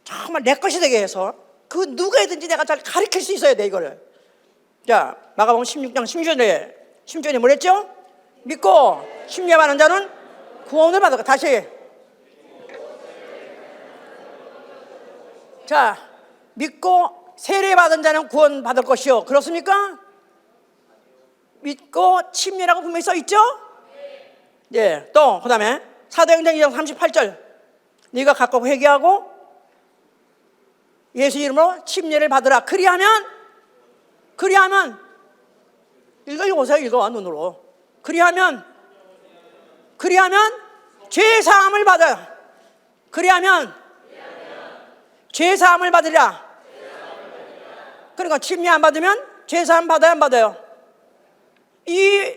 정말 내 것이 되게 해서 그 누구든지 내가 잘 가르칠 수 있어야 돼 이거를. 자, 마가복음 16장 16절에 뭐랬죠? 믿고 침례받는 자는 구원을 받을까. 다시. 자, 믿고 세례받은 자는 구원 받을 것이요. 그렇습니까? 믿고 침례라고 분명히 써 있죠? 예. 또 그다음에 사도행전 2장 38절. 네가 각각 회개하고 예수 이름으로 침례를 받으라. 그리하면 읽어보세요. 읽어 눈으로. 그리하면 죄사함을 받아요. 그리하면 죄사함을 받으리라. 그러니까 침례 안 받으면 죄사함 받아요, 안 받아요? 이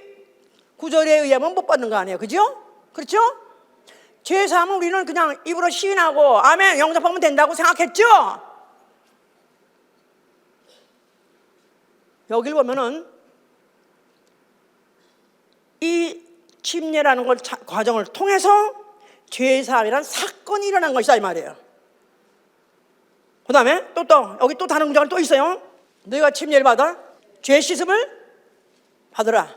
구절에 의하면 못 받는 거 아니에요, 그죠? 그렇죠? 죄사함은 우리는 그냥 입으로 시인하고 아멘 영접하면 된다고 생각했죠? 여기를 보면은 이 침례라는 과정을 통해서 죄사함이라는 사건이 일어난 것이다 이 말이에요. 그 다음에 또 여기 또 다른 구절이 또 있어요. 너희가 침례를 받아 죄 씻음을 받으라.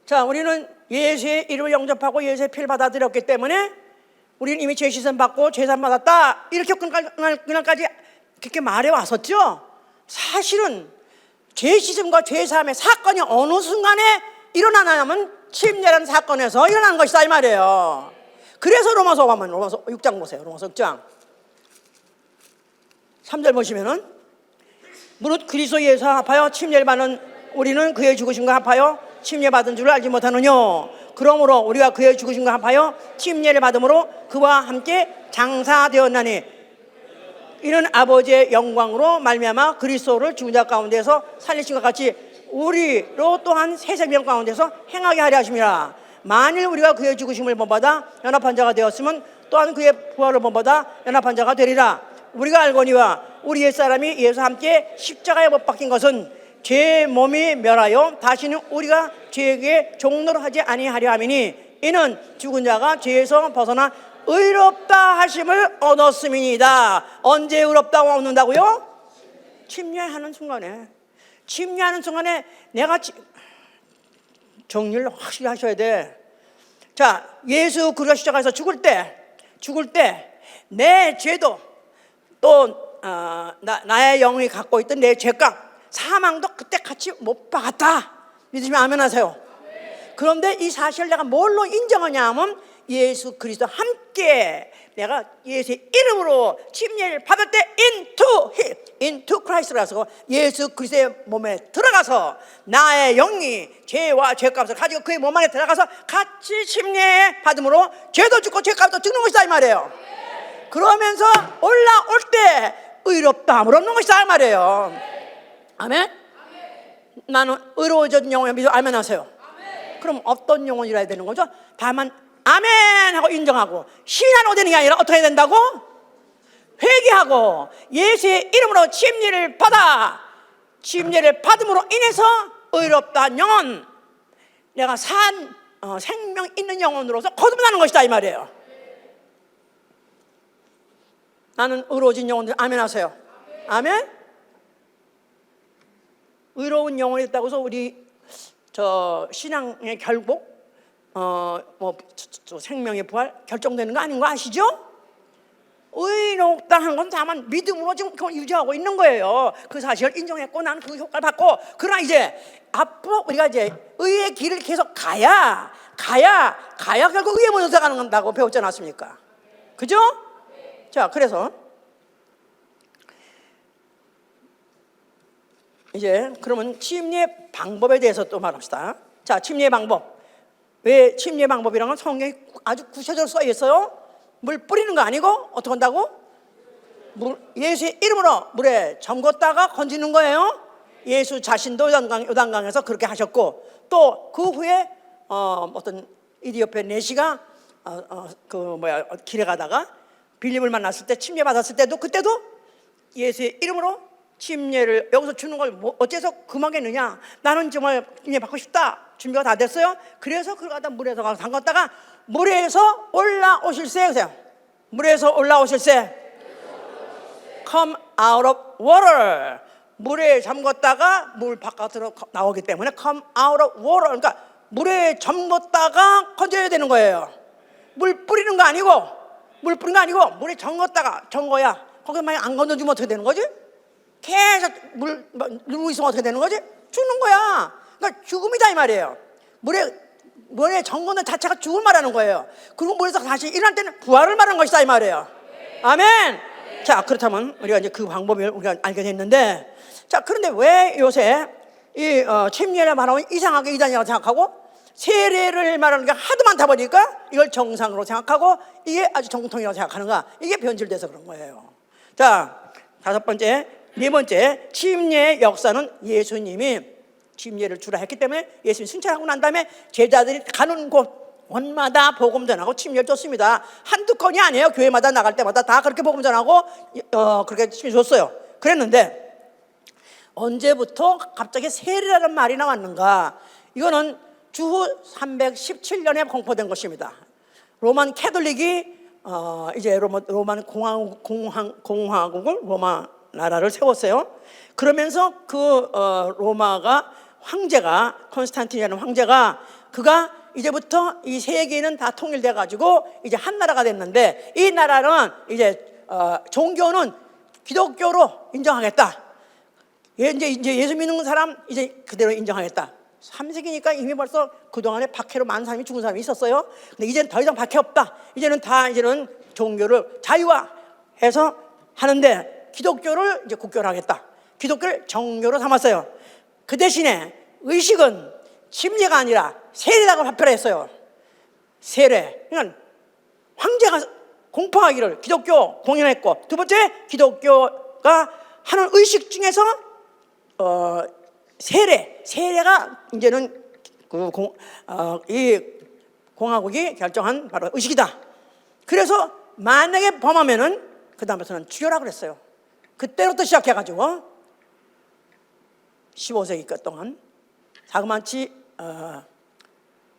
자, 우리는 예수의 이름을 영접하고 예수의 피를 받아들였기 때문에 우리는 이미 죄 씻음 받고 죄사함 받았다 이렇게 그날까지 그렇게 말해 왔었죠. 사실은 죄 씻음과 죄 사함의 사건이 어느 순간에 일어나냐면 침례라는 사건에서 일어난 것이다 이 말이에요. 그래서 로마서 보면 로마서 6장 보세요. 로마서 6장 3절 보시면은 무릇 그리스도 예수와 합하여 침례를 받는 우리는 그의 죽으심과 합하여 침례받은 줄 알지 못하느냐. 그러므로 우리가 그의 죽으심과 합하여 침례를 받음으로 그와 함께 장사되었나니 이는 아버지의 영광으로 말미암아 그리스도를 죽은 자 가운데서 살리신 것 같이 우리로 또한 새 생명 가운데서 행하게 하려 하심이라. 만일 우리가 그의 죽으심을 본받아 연합한 자가 되었으면 또한 그의 부활을 본받아 연합한 자가 되리라. 우리가 알거니와 우리 옛사람이 예수와 함께 십자가에 못 박힌 것은 죄의 몸이 멸하여 다시는 우리가 죄에게 종노를 하지 아니하려 함이니 이는 죽은 자가 죄에서 벗어나 의롭다 하심을 얻었음이니이다. 언제 의롭다 얻는다고요? 침례하는 순간에. 침례하는 순간에 내가 정리를 확실히 하셔야 돼. 자, 예수 그리스도 십자가에서 죽을 때 내 죄도 또 나의 영이 갖고 있던 내 죄값 사망도 그때 같이 못 박았다. 믿으시면 아멘 하세요. 그런데 이 사실을 내가 뭘로 인정하냐 하면 예수 그리스도 함께 내가 예수의 이름으로 침례를 받을 때 into Christ라서 예수 그리스도의 몸에 들어가서 나의 영이 죄와 죄값을 가지고 그의 몸 안에 들어가서 같이 침례 받음으로 죄도 죽고 죄값도 죽는 것이다 이 말이에요. 그러면서 올라올 때 의롭다함을 얻는 것이다 이 말이에요. 아멘? 나는 의로워진 영혼을 믿어 아멘 하세요. 그럼 어떤 영혼이라 해야 되는 거죠? 다만 아멘 하고 인정하고 신앙으로 되는 게 아니라 어떻게 해야 된다고? 회개하고 예수의 이름으로 침례를 받아 침례를 받음으로 인해서 의롭다 영혼 내가 생명 있는 영혼으로서 거듭나는 것이다 이 말이에요. 나는 의로워진 영혼들 아멘 하세요. 아멘? 의로운 영혼이 있다고 해서 우리 신앙의 결국 생명의 부활 결정되는 거 아닌 거 아시죠? 의롭다 한 건 다만 믿음으로 지금 그걸 유지하고 있는 거예요. 그 사실을 인정했고 나는 그 효과를 받고 그러나 이제 앞으로 우리가 이제 의의 길을 계속 가야 결국 의의 문으로 들어간다고 배웠지 않았습니까? 그죠? 자, 그래서 이제 그러면 침례 방법에 대해서 또 말합시다. 자, 침례 방법. 왜 침례 방법이라는 건 성경에 아주 구체적으로 써 있어요. 물 뿌리는 거 아니고 어떻게 한다고? 예수의 이름으로 물에 잠궜다가 건지는 거예요. 예수 자신도 요단강에서 그렇게 하셨고 또 그 후에 어떤 이디오피아 내시가 길에 가다가 빌립을 만났을 때 침례 받았을 때도 그때도 예수의 이름으로 침례를 여기서 주는 걸 어째서 금하겠느냐? 나는 정말 침례 받고 싶다. 준비가 다 됐어요. 그래서 그걸 갖다 물에서 가서 담갔다가 물에서 올라오실세 그러세요. 물에서 올라오실세 come out of water 물에 잠궜다가 물 바깥으로 나오기 때문에 come out of water 그러니까 물에 잠궜다가 건져야 되는 거예요. 물 뿌리는 거 아니고 물에 잠궜야 거기 만약 안 건져주면 어떻게 되는 거지? 계속 물 누르고 있으면 어떻게 되는 거지? 죽는 거야. 그러니까 죽음이다 이 말이에요. 물에 잠궜는 자체가 죽을 말하는 거예요. 그리고 물에서 다시 일어날 때는 부활을 말하는 것이다 이 말이에요. 아멘. 자, 그렇다면 우리가 이제 그 방법을 우리가 알게 됐는데, 자, 그런데 왜 요새 이 침례를 말하면 이상하게 이단이라고 생각하고 세례를 말하는 게 하도 많다 보니까 이걸 정상으로 생각하고 이게 아주 정통이라고 생각하는가? 이게 변질돼서 그런 거예요. 자, 네 번째 침례의 역사는 예수님이 침례를 주라 했기 때문에 예수님이 순찰하고 난 다음에 제자들이 가는 곳마다 복음 전하고 침례를 줬습니다. 한두 건이 아니에요. 교회마다 나갈 때마다 다 그렇게 복음 전하고 그렇게 침례 줬어요. 그랬는데 언제부터 갑자기 세례라는 말이 나왔는가? 이거는 주후 317년에 공포된 것입니다. 로만 캐톨릭이 이제 로만 공화국을 로마 나라를 세웠어요. 그러면서 그 로마가 황제가 콘스탄틴이라는 황제가 그가 이제부터 이 세계는 다 통일돼 가지고 이제 한 나라가 됐는데 이 나라는 이제 종교는 기독교로 인정하겠다. 이제 예수 믿는 사람 이제 그대로 인정하겠다. 3세기니까 이미 벌써 그동안에 박해로 많은 사람이 죽은 사람이 있었어요. 근데 이제는 더 이상 박해 없다. 이제는 종교를 자유화해서 하는데 기독교를 이제 국교로 하겠다. 기독교를 정교로 삼았어요. 그 대신에 의식은 침례가 아니라 세례라고 발표를 했어요. 세례. 그러니까 황제가 공포하기를 기독교 공연했고, 두 번째 기독교가 하는 의식 중에서 세례가 이제는 이 공화국이 결정한 바로 의식이다. 그래서 만약에 범하면은 그 다음부터는 죽여라 그랬어요. 그때부터 시작해가지고 15세기 동안 자그마치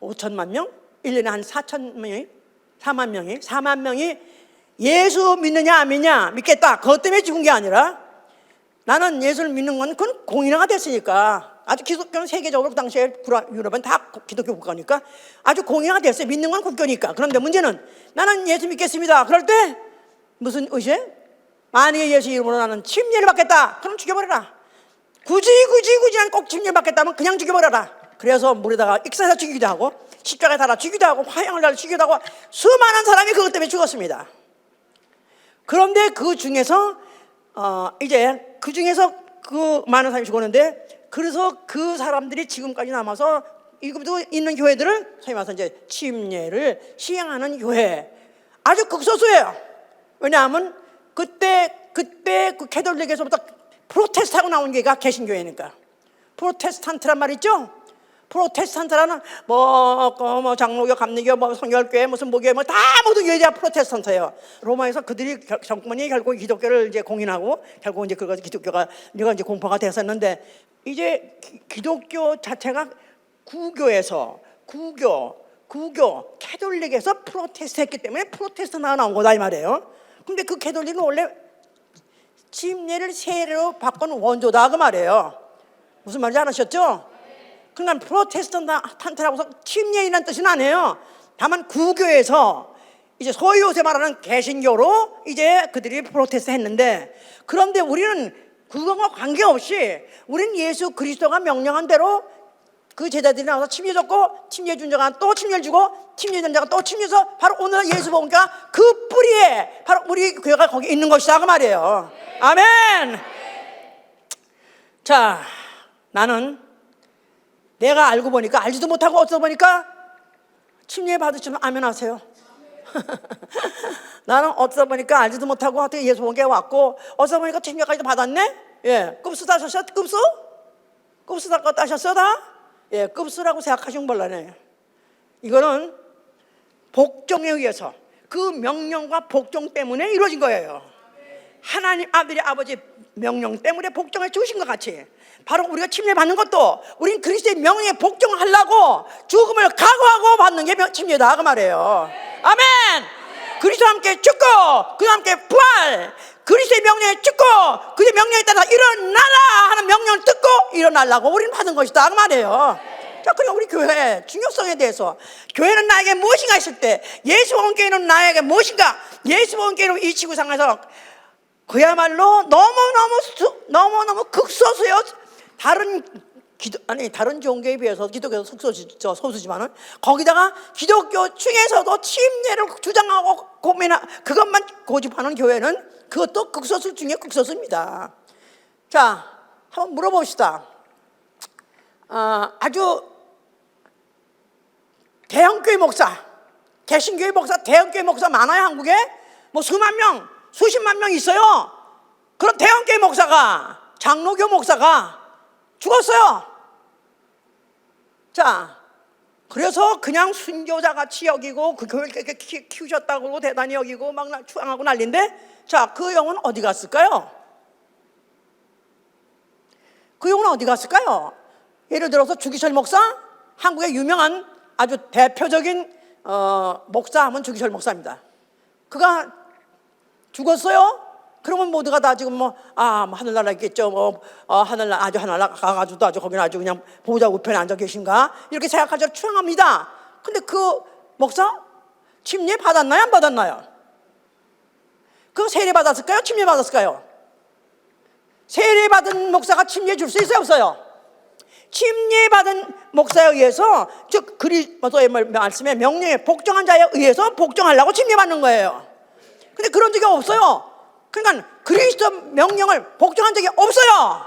5천만 명, 1년에 한 4만 명이 예수 믿느냐 안 믿냐 믿겠다. 그것 때문에 죽은 게 아니라 나는 예수를 믿는 건 그건 공인화가 됐으니까. 아주 기독교는 세계적으로 그 당시에 유럽은 다 기독교 국가니까 아주 공인화가 됐어요. 믿는 건 국교니까. 그런데 문제는 나는 예수 믿겠습니다. 그럴 때 무슨 의식? 만약에 예수 이름으로 나는 침례를 받겠다. 그럼 죽여버려라. 굳이 난 꼭 침례를 받겠다면 그냥 죽여버려라. 그래서 물에다가 익사해서 죽이기도 하고 십자가에 달아 죽이기도 하고 화형을 달아 죽이기도 하고 수많은 사람이 그것 때문에 죽었습니다. 그런데 그 중에서 그 많은 사람이 죽었는데, 그래서 그 사람들이 지금까지 남아서 이것도 있는 교회들을 소위 말해서 이제 침례를 시행하는 교회 아주 극소수예요. 왜냐하면 그때 그 캐톨릭에서부터 프로테스트하고 나온 게가 개신교회니까. 프로테스탄트란 말 있죠? 프로테스탄트라는 장로교, 감리교, 성결교회, 무슨 모교회 다 모든 교회가 프로테스탄트예요. 로마에서 그들이 정권이 결국 기독교를 이제 공인하고 결국 이제 기독교가 이제 공포가 됐었는데, 이제 기독교 자체가 구교 캐톨릭에서 프로테스트했기 때문에 프로테스탄트가 나온 거다 이 말이에요. 근데 그 캐톨릭은 원래 침례를 세례로 바꾼 원조다 그 말이에요. 무슨 말인지 알으셨죠? 그러니까 프로테스탄트라고 해서 침례이라는 뜻은 아니에요. 다만 구교에서 이제 소위 요새 말하는 개신교로 이제 그들이 프로테스트 했는데, 그런데 우리는 그거와 관계없이 우리는 예수 그리스도가 명령한 대로 그 제자들이 나와서 침례 줬고, 침례 준 자가 또 침례를 주고, 침례 준 자가 또 침례 줘서 바로 오늘 예수 복음교가 그 뿌리에 바로 우리 교회가 거기 있는 것이다 그 말이에요. 아멘. 자, 나는 내가 알고 보니까, 알지도 못하고 어쩌다 보니까 침례 받으시면 아멘 하세요. 나는 어쩌다 보니까 알지도 못하고 어떻게 예수 복음교회 왔고, 어쩌다 보니까 침례까지도 받았네. 예, 급수 따셨어요? 급수 따셨어요 다? 예, 급수라고 생각하시면 몰라요. 이거는 복종에 의해서 그 명령과 복종 때문에 이루어진 거예요. 하나님 아들이 아버지 명령 때문에 복종해 주신 것 같이, 바로 우리가 침례 받는 것도 우린 그리스도의 명령에 복종하려고 죽음을 각오하고 받는 게 침례다 그 말이에요. 아멘. 그리스도와 함께 죽고 그와 함께 부활, 그리스도의 명령에 죽고 그의 명령에 따라 일어나라 하는 명령을 듣고 일어나려고 우리는 받은 것이다 그 말이에요. 자, 그럼 우리 교회의 중요성에 대해서, 교회는 나에게 무엇인가 했을 때, 예수 복음교회는 나에게 무엇인가, 예수 복음교회는 이 지구상에서 그야말로 너무너무 극소수요. 다른 종교에 비해서 기독교도 소수지만은 거기다가 기독교 중에서도 침례를 주장하고 그것만 고집하는 교회는 그것도 극소수 중에 극소수입니다. 자, 한번 물어봅시다. 아주 대형교회 목사, 개신교회 목사, 대형교회 목사 많아요. 한국에 뭐 수만 명, 수십만 명 있어요. 그런 대형교회 목사가, 장로교 목사가 죽었어요. 자, 그래서 그냥 순교자같이 여기고 그 교회를 이렇게 키우셨다고 대단히 여기고 막 추앙하고 난리인데, 자, 그 영혼 어디 갔을까요? 그 영혼 어디 갔을까요? 예를 들어서 주기철 목사, 한국의 유명한 아주 대표적인 목사 하면 주기철 목사입니다. 그가 죽었어요? 그러면 모두가 다 지금 하늘나라 있겠죠. 하늘나라 가가지고 아주 거기는 아주 그냥 보호자 우편에 앉아 계신가? 이렇게 생각하죠. 추앙합니다. 근데 그 목사 침례 받았나요? 안 받았나요? 그 세례 받았을까요? 침례 받았을까요? 세례 받은 목사가 침례 줄 수 있어요? 없어요? 침례 받은 목사에 의해서, 즉 그리스도의 말씀에 명령에 복종한 자에 의해서 복종하려고 침례 받는 거예요. 근데 그런 적이 없어요. 그러니까 그리스도 명령을 복종한 적이 없어요.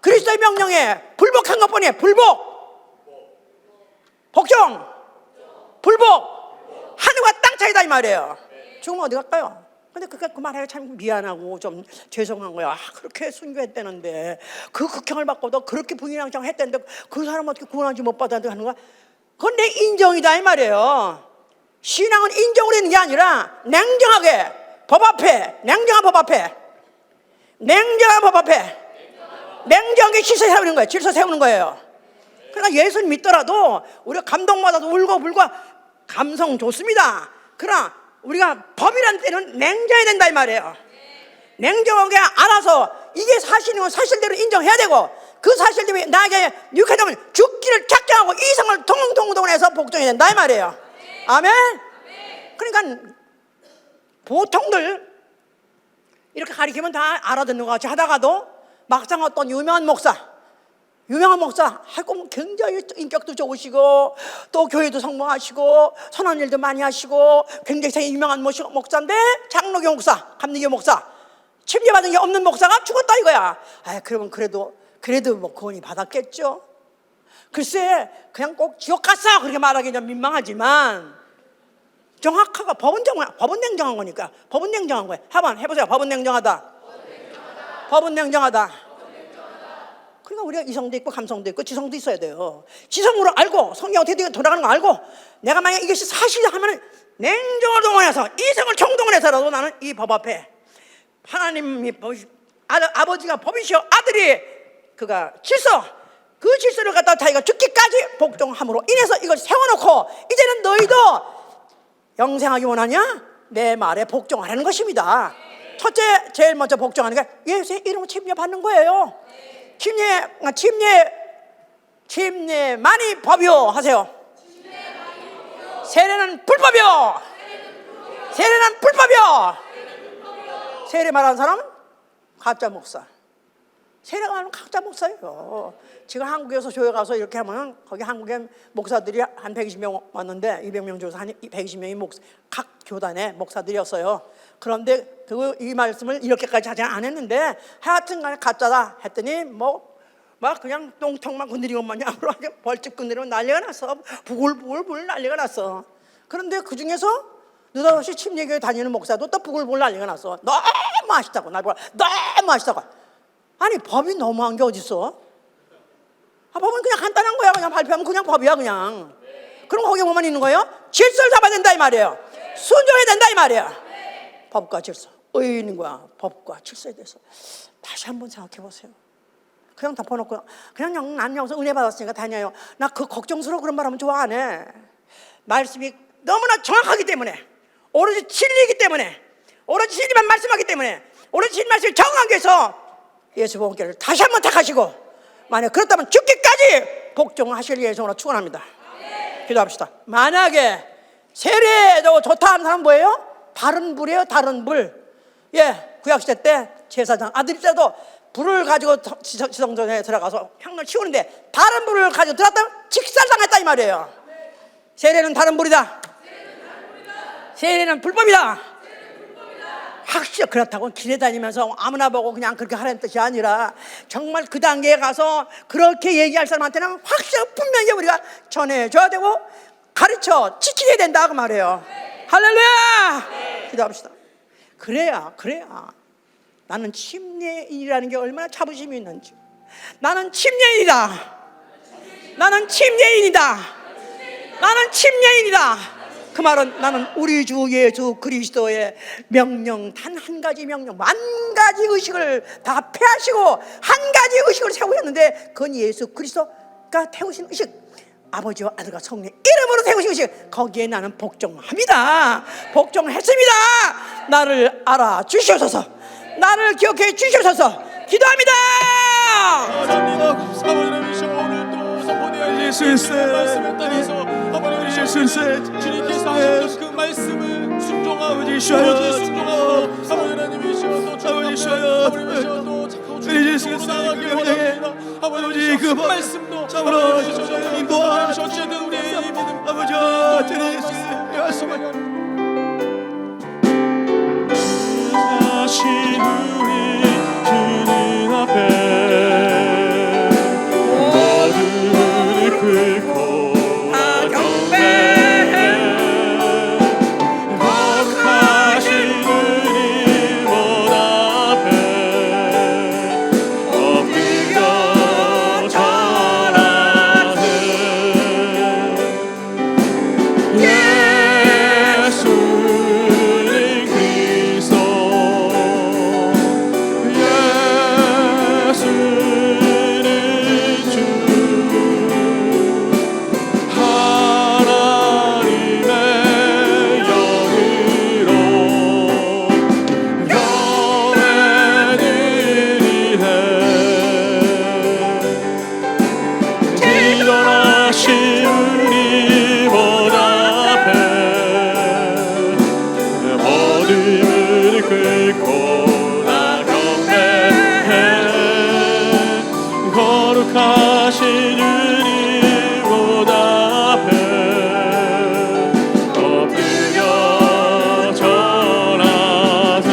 그리스도의 명령에 불복한 것뿐이에요. 불복. 복종, 불복, 하늘과 땅 차이다 이 말이에요. 죽으면 어디 갈까요? 근데 그 말하기가 참 미안하고 좀 죄송한 거야. 아, 그렇게 순교했다는데 그 극형을 받고도 그렇게 부인왕창 했다는데 그 사람 어떻게 구원한지 못 받았는데 하는 거야. 그건 내 인정이다 이 말이에요. 신앙은 인정으로 있는 게 아니라 냉정하게 법 앞에, 냉정한 법 앞에, 냉정한 법 앞에 냉정하게 질서 세우는 거예요. 질서 세우는 거예요. 그러니까 예수를 믿더라도 우리가 감동받아도 울고 불고 감성 좋습니다. 그러나 우리가 법이라는 때는 냉정해야 된다 이 말이에요. 냉정하게 알아서 이게 사실이면 사실대로 인정해야 되고 그 사실대로 나에게 육하자면 죽기를 작정하고 이성을 동동동해서 복종해야 된다 이 말이에요. 아멘. 그러니까 보통들 이렇게 가리키면 다 알아듣는 것 같이 하다가도 막상 어떤 유명한 목사 하고 굉장히 인격도 좋으시고 또 교회도 성공하시고 선한 일도 많이 하시고 굉장히 유명한 목사인데 장로교 목사, 감리교 목사, 침례받은 게 없는 목사가 죽었다 이거야. 아, 그러면 그래도 뭐 구원이 받았겠죠. 글쎄 그냥 꼭 지옥 갔어 그렇게 말하기는 민망하지만 정확하고 법은 냉정한 거니까. 법은 냉정한 거예요. 한번 해보세요. 법은 냉정하다. 법은 냉정하다. 그러니까 우리가 이성도 있고 감성도 있고 지성도 있어야 돼요. 지성으로 알고 성경 어떻게 돌아가는 거 알고 내가 만약 이것이 사실이다 하면 냉정을 동원해서 이성을 총동원해서라도 나는 이 법 앞에 하나님이 아버지가 법이시여 아들이 그가 질서 그 질서를 갖다 자기가 죽기까지 복종함으로 인해서 이걸 세워놓고 이제는 너희도 영생하기 원하냐? 내 말에 복종하라는 것입니다. 첫째 제일 먼저 복종하는 게 예수의 이름으로 침례 받는 거예요. 침례만이 법이요 하세요. 세례는 불법이요. 세례는 불법이요. 세례 말하는 사람은 가짜 목사. 세례가 말하면 가짜 목사예요. 지금 한국에서 교회 가서 이렇게 하면 거기 한국에 목사들이 한 120명 왔는데 200명 중에서 한 120명이 각 교단의 목사들이었어요. 그런데 이 말씀을 이렇게까지 하지 안 했는데 하여튼 간에 가짜다 했더니 막 그냥 똥통만 건드리고 마냥으로 벌집 건드리고 난리가 났어. 부글부글 난리가 났어. 그런데 그 중에서 느닷없이 침례교회 다니는 목사도 또 부글부글 난리가 났어. 너무 맛있다고 날 보라. 너무 맛있다고. 아니 법이 너무한 게 어딨어? 법은 그냥 간단한 거야. 그냥 발표하면 그냥 법이야 그냥. 그럼 거기 뭐만 있는 거예요? 질서를 잡아야 된다 이 말이에요. 순종해야 된다 이 말이에요. 법과 질서. 의의 있는 거야. 법과 질서에 대해서 다시 한번 생각해 보세요. 그냥 덮어놓고 그냥 난 여기서 은혜 받았으니까 다녀요. 나 그 걱정스러워 그런 말 하면 좋아 안 해. 말씀이 너무나 정확하기 때문에 오로지 진리이기 때문에 오로지 진리만 말씀하기 때문에 오로지 진리 말씀을 정하기 위해서 예수 복음교회를 다시 한번 택하시고 만약 그렇다면 죽기까지 복종하실 예정으로 축원합니다. 기도합시다. 만약에 세례도 좋다 하는 사람 뭐예요? 다른 불이에요. 다른 불. 예, 구약시대 때 제사장 아들이라도 불을 가지고 지성전에 들어가서 향을 치우는데 다른 불을 가지고 들어갔다면 직살당했다 이 말이에요. 세례는 다른 불이다. 세례는 불법이다. 확실히 그렇다고 길에 다니면서 아무나 보고 그냥 그렇게 하라는 뜻이 아니라 정말 그 단계에 가서 그렇게 얘기할 사람한테는 확실히 분명히 우리가 전해줘야 되고 가르쳐 지키게 된다 그 말이에요. 할렐루야. 기도합시다. 그래야 나는 침례인이라는 게 얼마나 자부심이 있는지. 나는 침례인이다. 나는 침례인이다. 나는 침례인이다. 그 말은 나는 우리 주 예수 그리스도의 명령 단 한 가지 명령 만 가지 의식을 다 폐하시고 한 가지 의식을 세우셨는데 그건 예수 그리스도가 태우신 의식 아버지와 아들과 성령 이름으로 태우신 의식 거기에 나는 복종합니다. 복종했습니다. 나를 알아주시옵소서. 나를 기억해 주시옵소서. 기도합니다. 감사합니다. 감사합니다. 오늘 또 선포되어 예수의 말씀을 따라서 아버지 예수의 주님께서 하신 그 말씀을 순종하고 아버지 순종하고 아버지 하나님이시여 또 주님이시여 또 착하고 예수께서 나가길 원합니다. 아버지 그 말씀도 아버지 인도하시오. 어쨌든 우리의 이 믿음 아버지 예수의 말씀을 다시 우리 주님 앞에 모든 긁고 긁고 나 경배해 거룩하신 주님 못 앞에 엎드려 전하세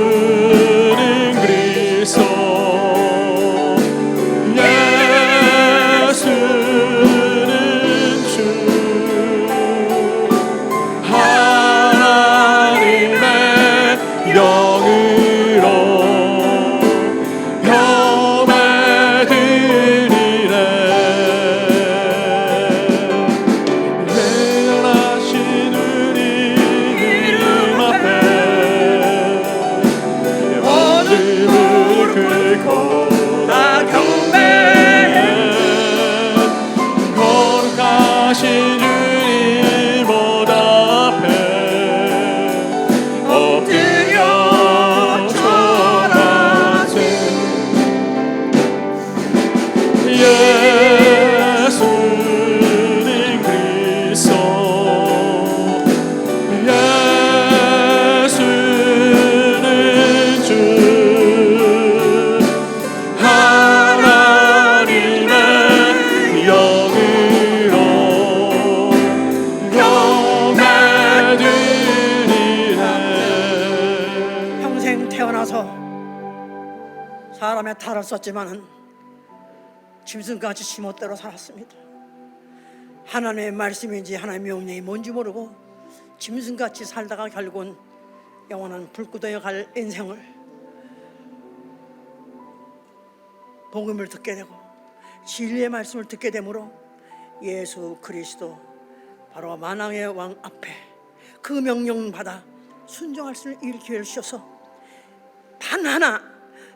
예수는 그리스도 예수는 주 하나님의 영으로 겸해드리네 대단하신 우리 이름 앞에 어둠을 긁고 다 경배해 거룩하신 주님 못 앞에 엎드려 절하세 예수는 그리스도 예수는 주 하나님의 영으로 겸해드리네 평생 태어나서 사람의 탈을 썼지만은 짐승같이 지멋대로 살았습니다. 하나님의 말씀인지 하나님의 명령이 뭔지 모르고 짐승같이 살다가 결국은 영원한 불구덩이에 갈 인생을 복음을 듣게 되고 진리의 말씀을 듣게 되므로 예수 그리스도 바로 만왕의 왕 앞에 그 명령 받아 순종할 수 있는 기회를 주셔서 단 하나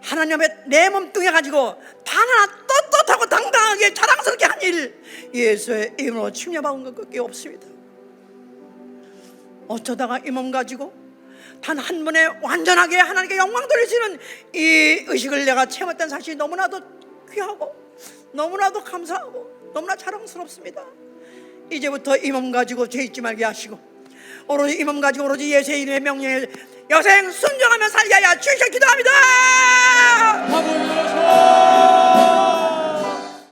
하나님의 내 몸뚱이 가지고 단 하나 떳떳하고 당당하게 자랑스럽게 한 일 예수의 이름으로 침례받은 것밖에 없습니다. 어쩌다가 이 몸 가지고 단 한 번에 완전하게 하나님께 영광 돌리시는 이 의식을 내가 체험했던 사실이 너무나도 귀하고 너무나도 감사하고 너무나 자랑스럽습니다. 이제부터 이 몸 가지고 죄 잊지 말게 하시고 오로지 이 몸 가지고 오로지 예수의 이름의 명령에 여생 순종하며 살게 하여 주시옵소서 기도합니다.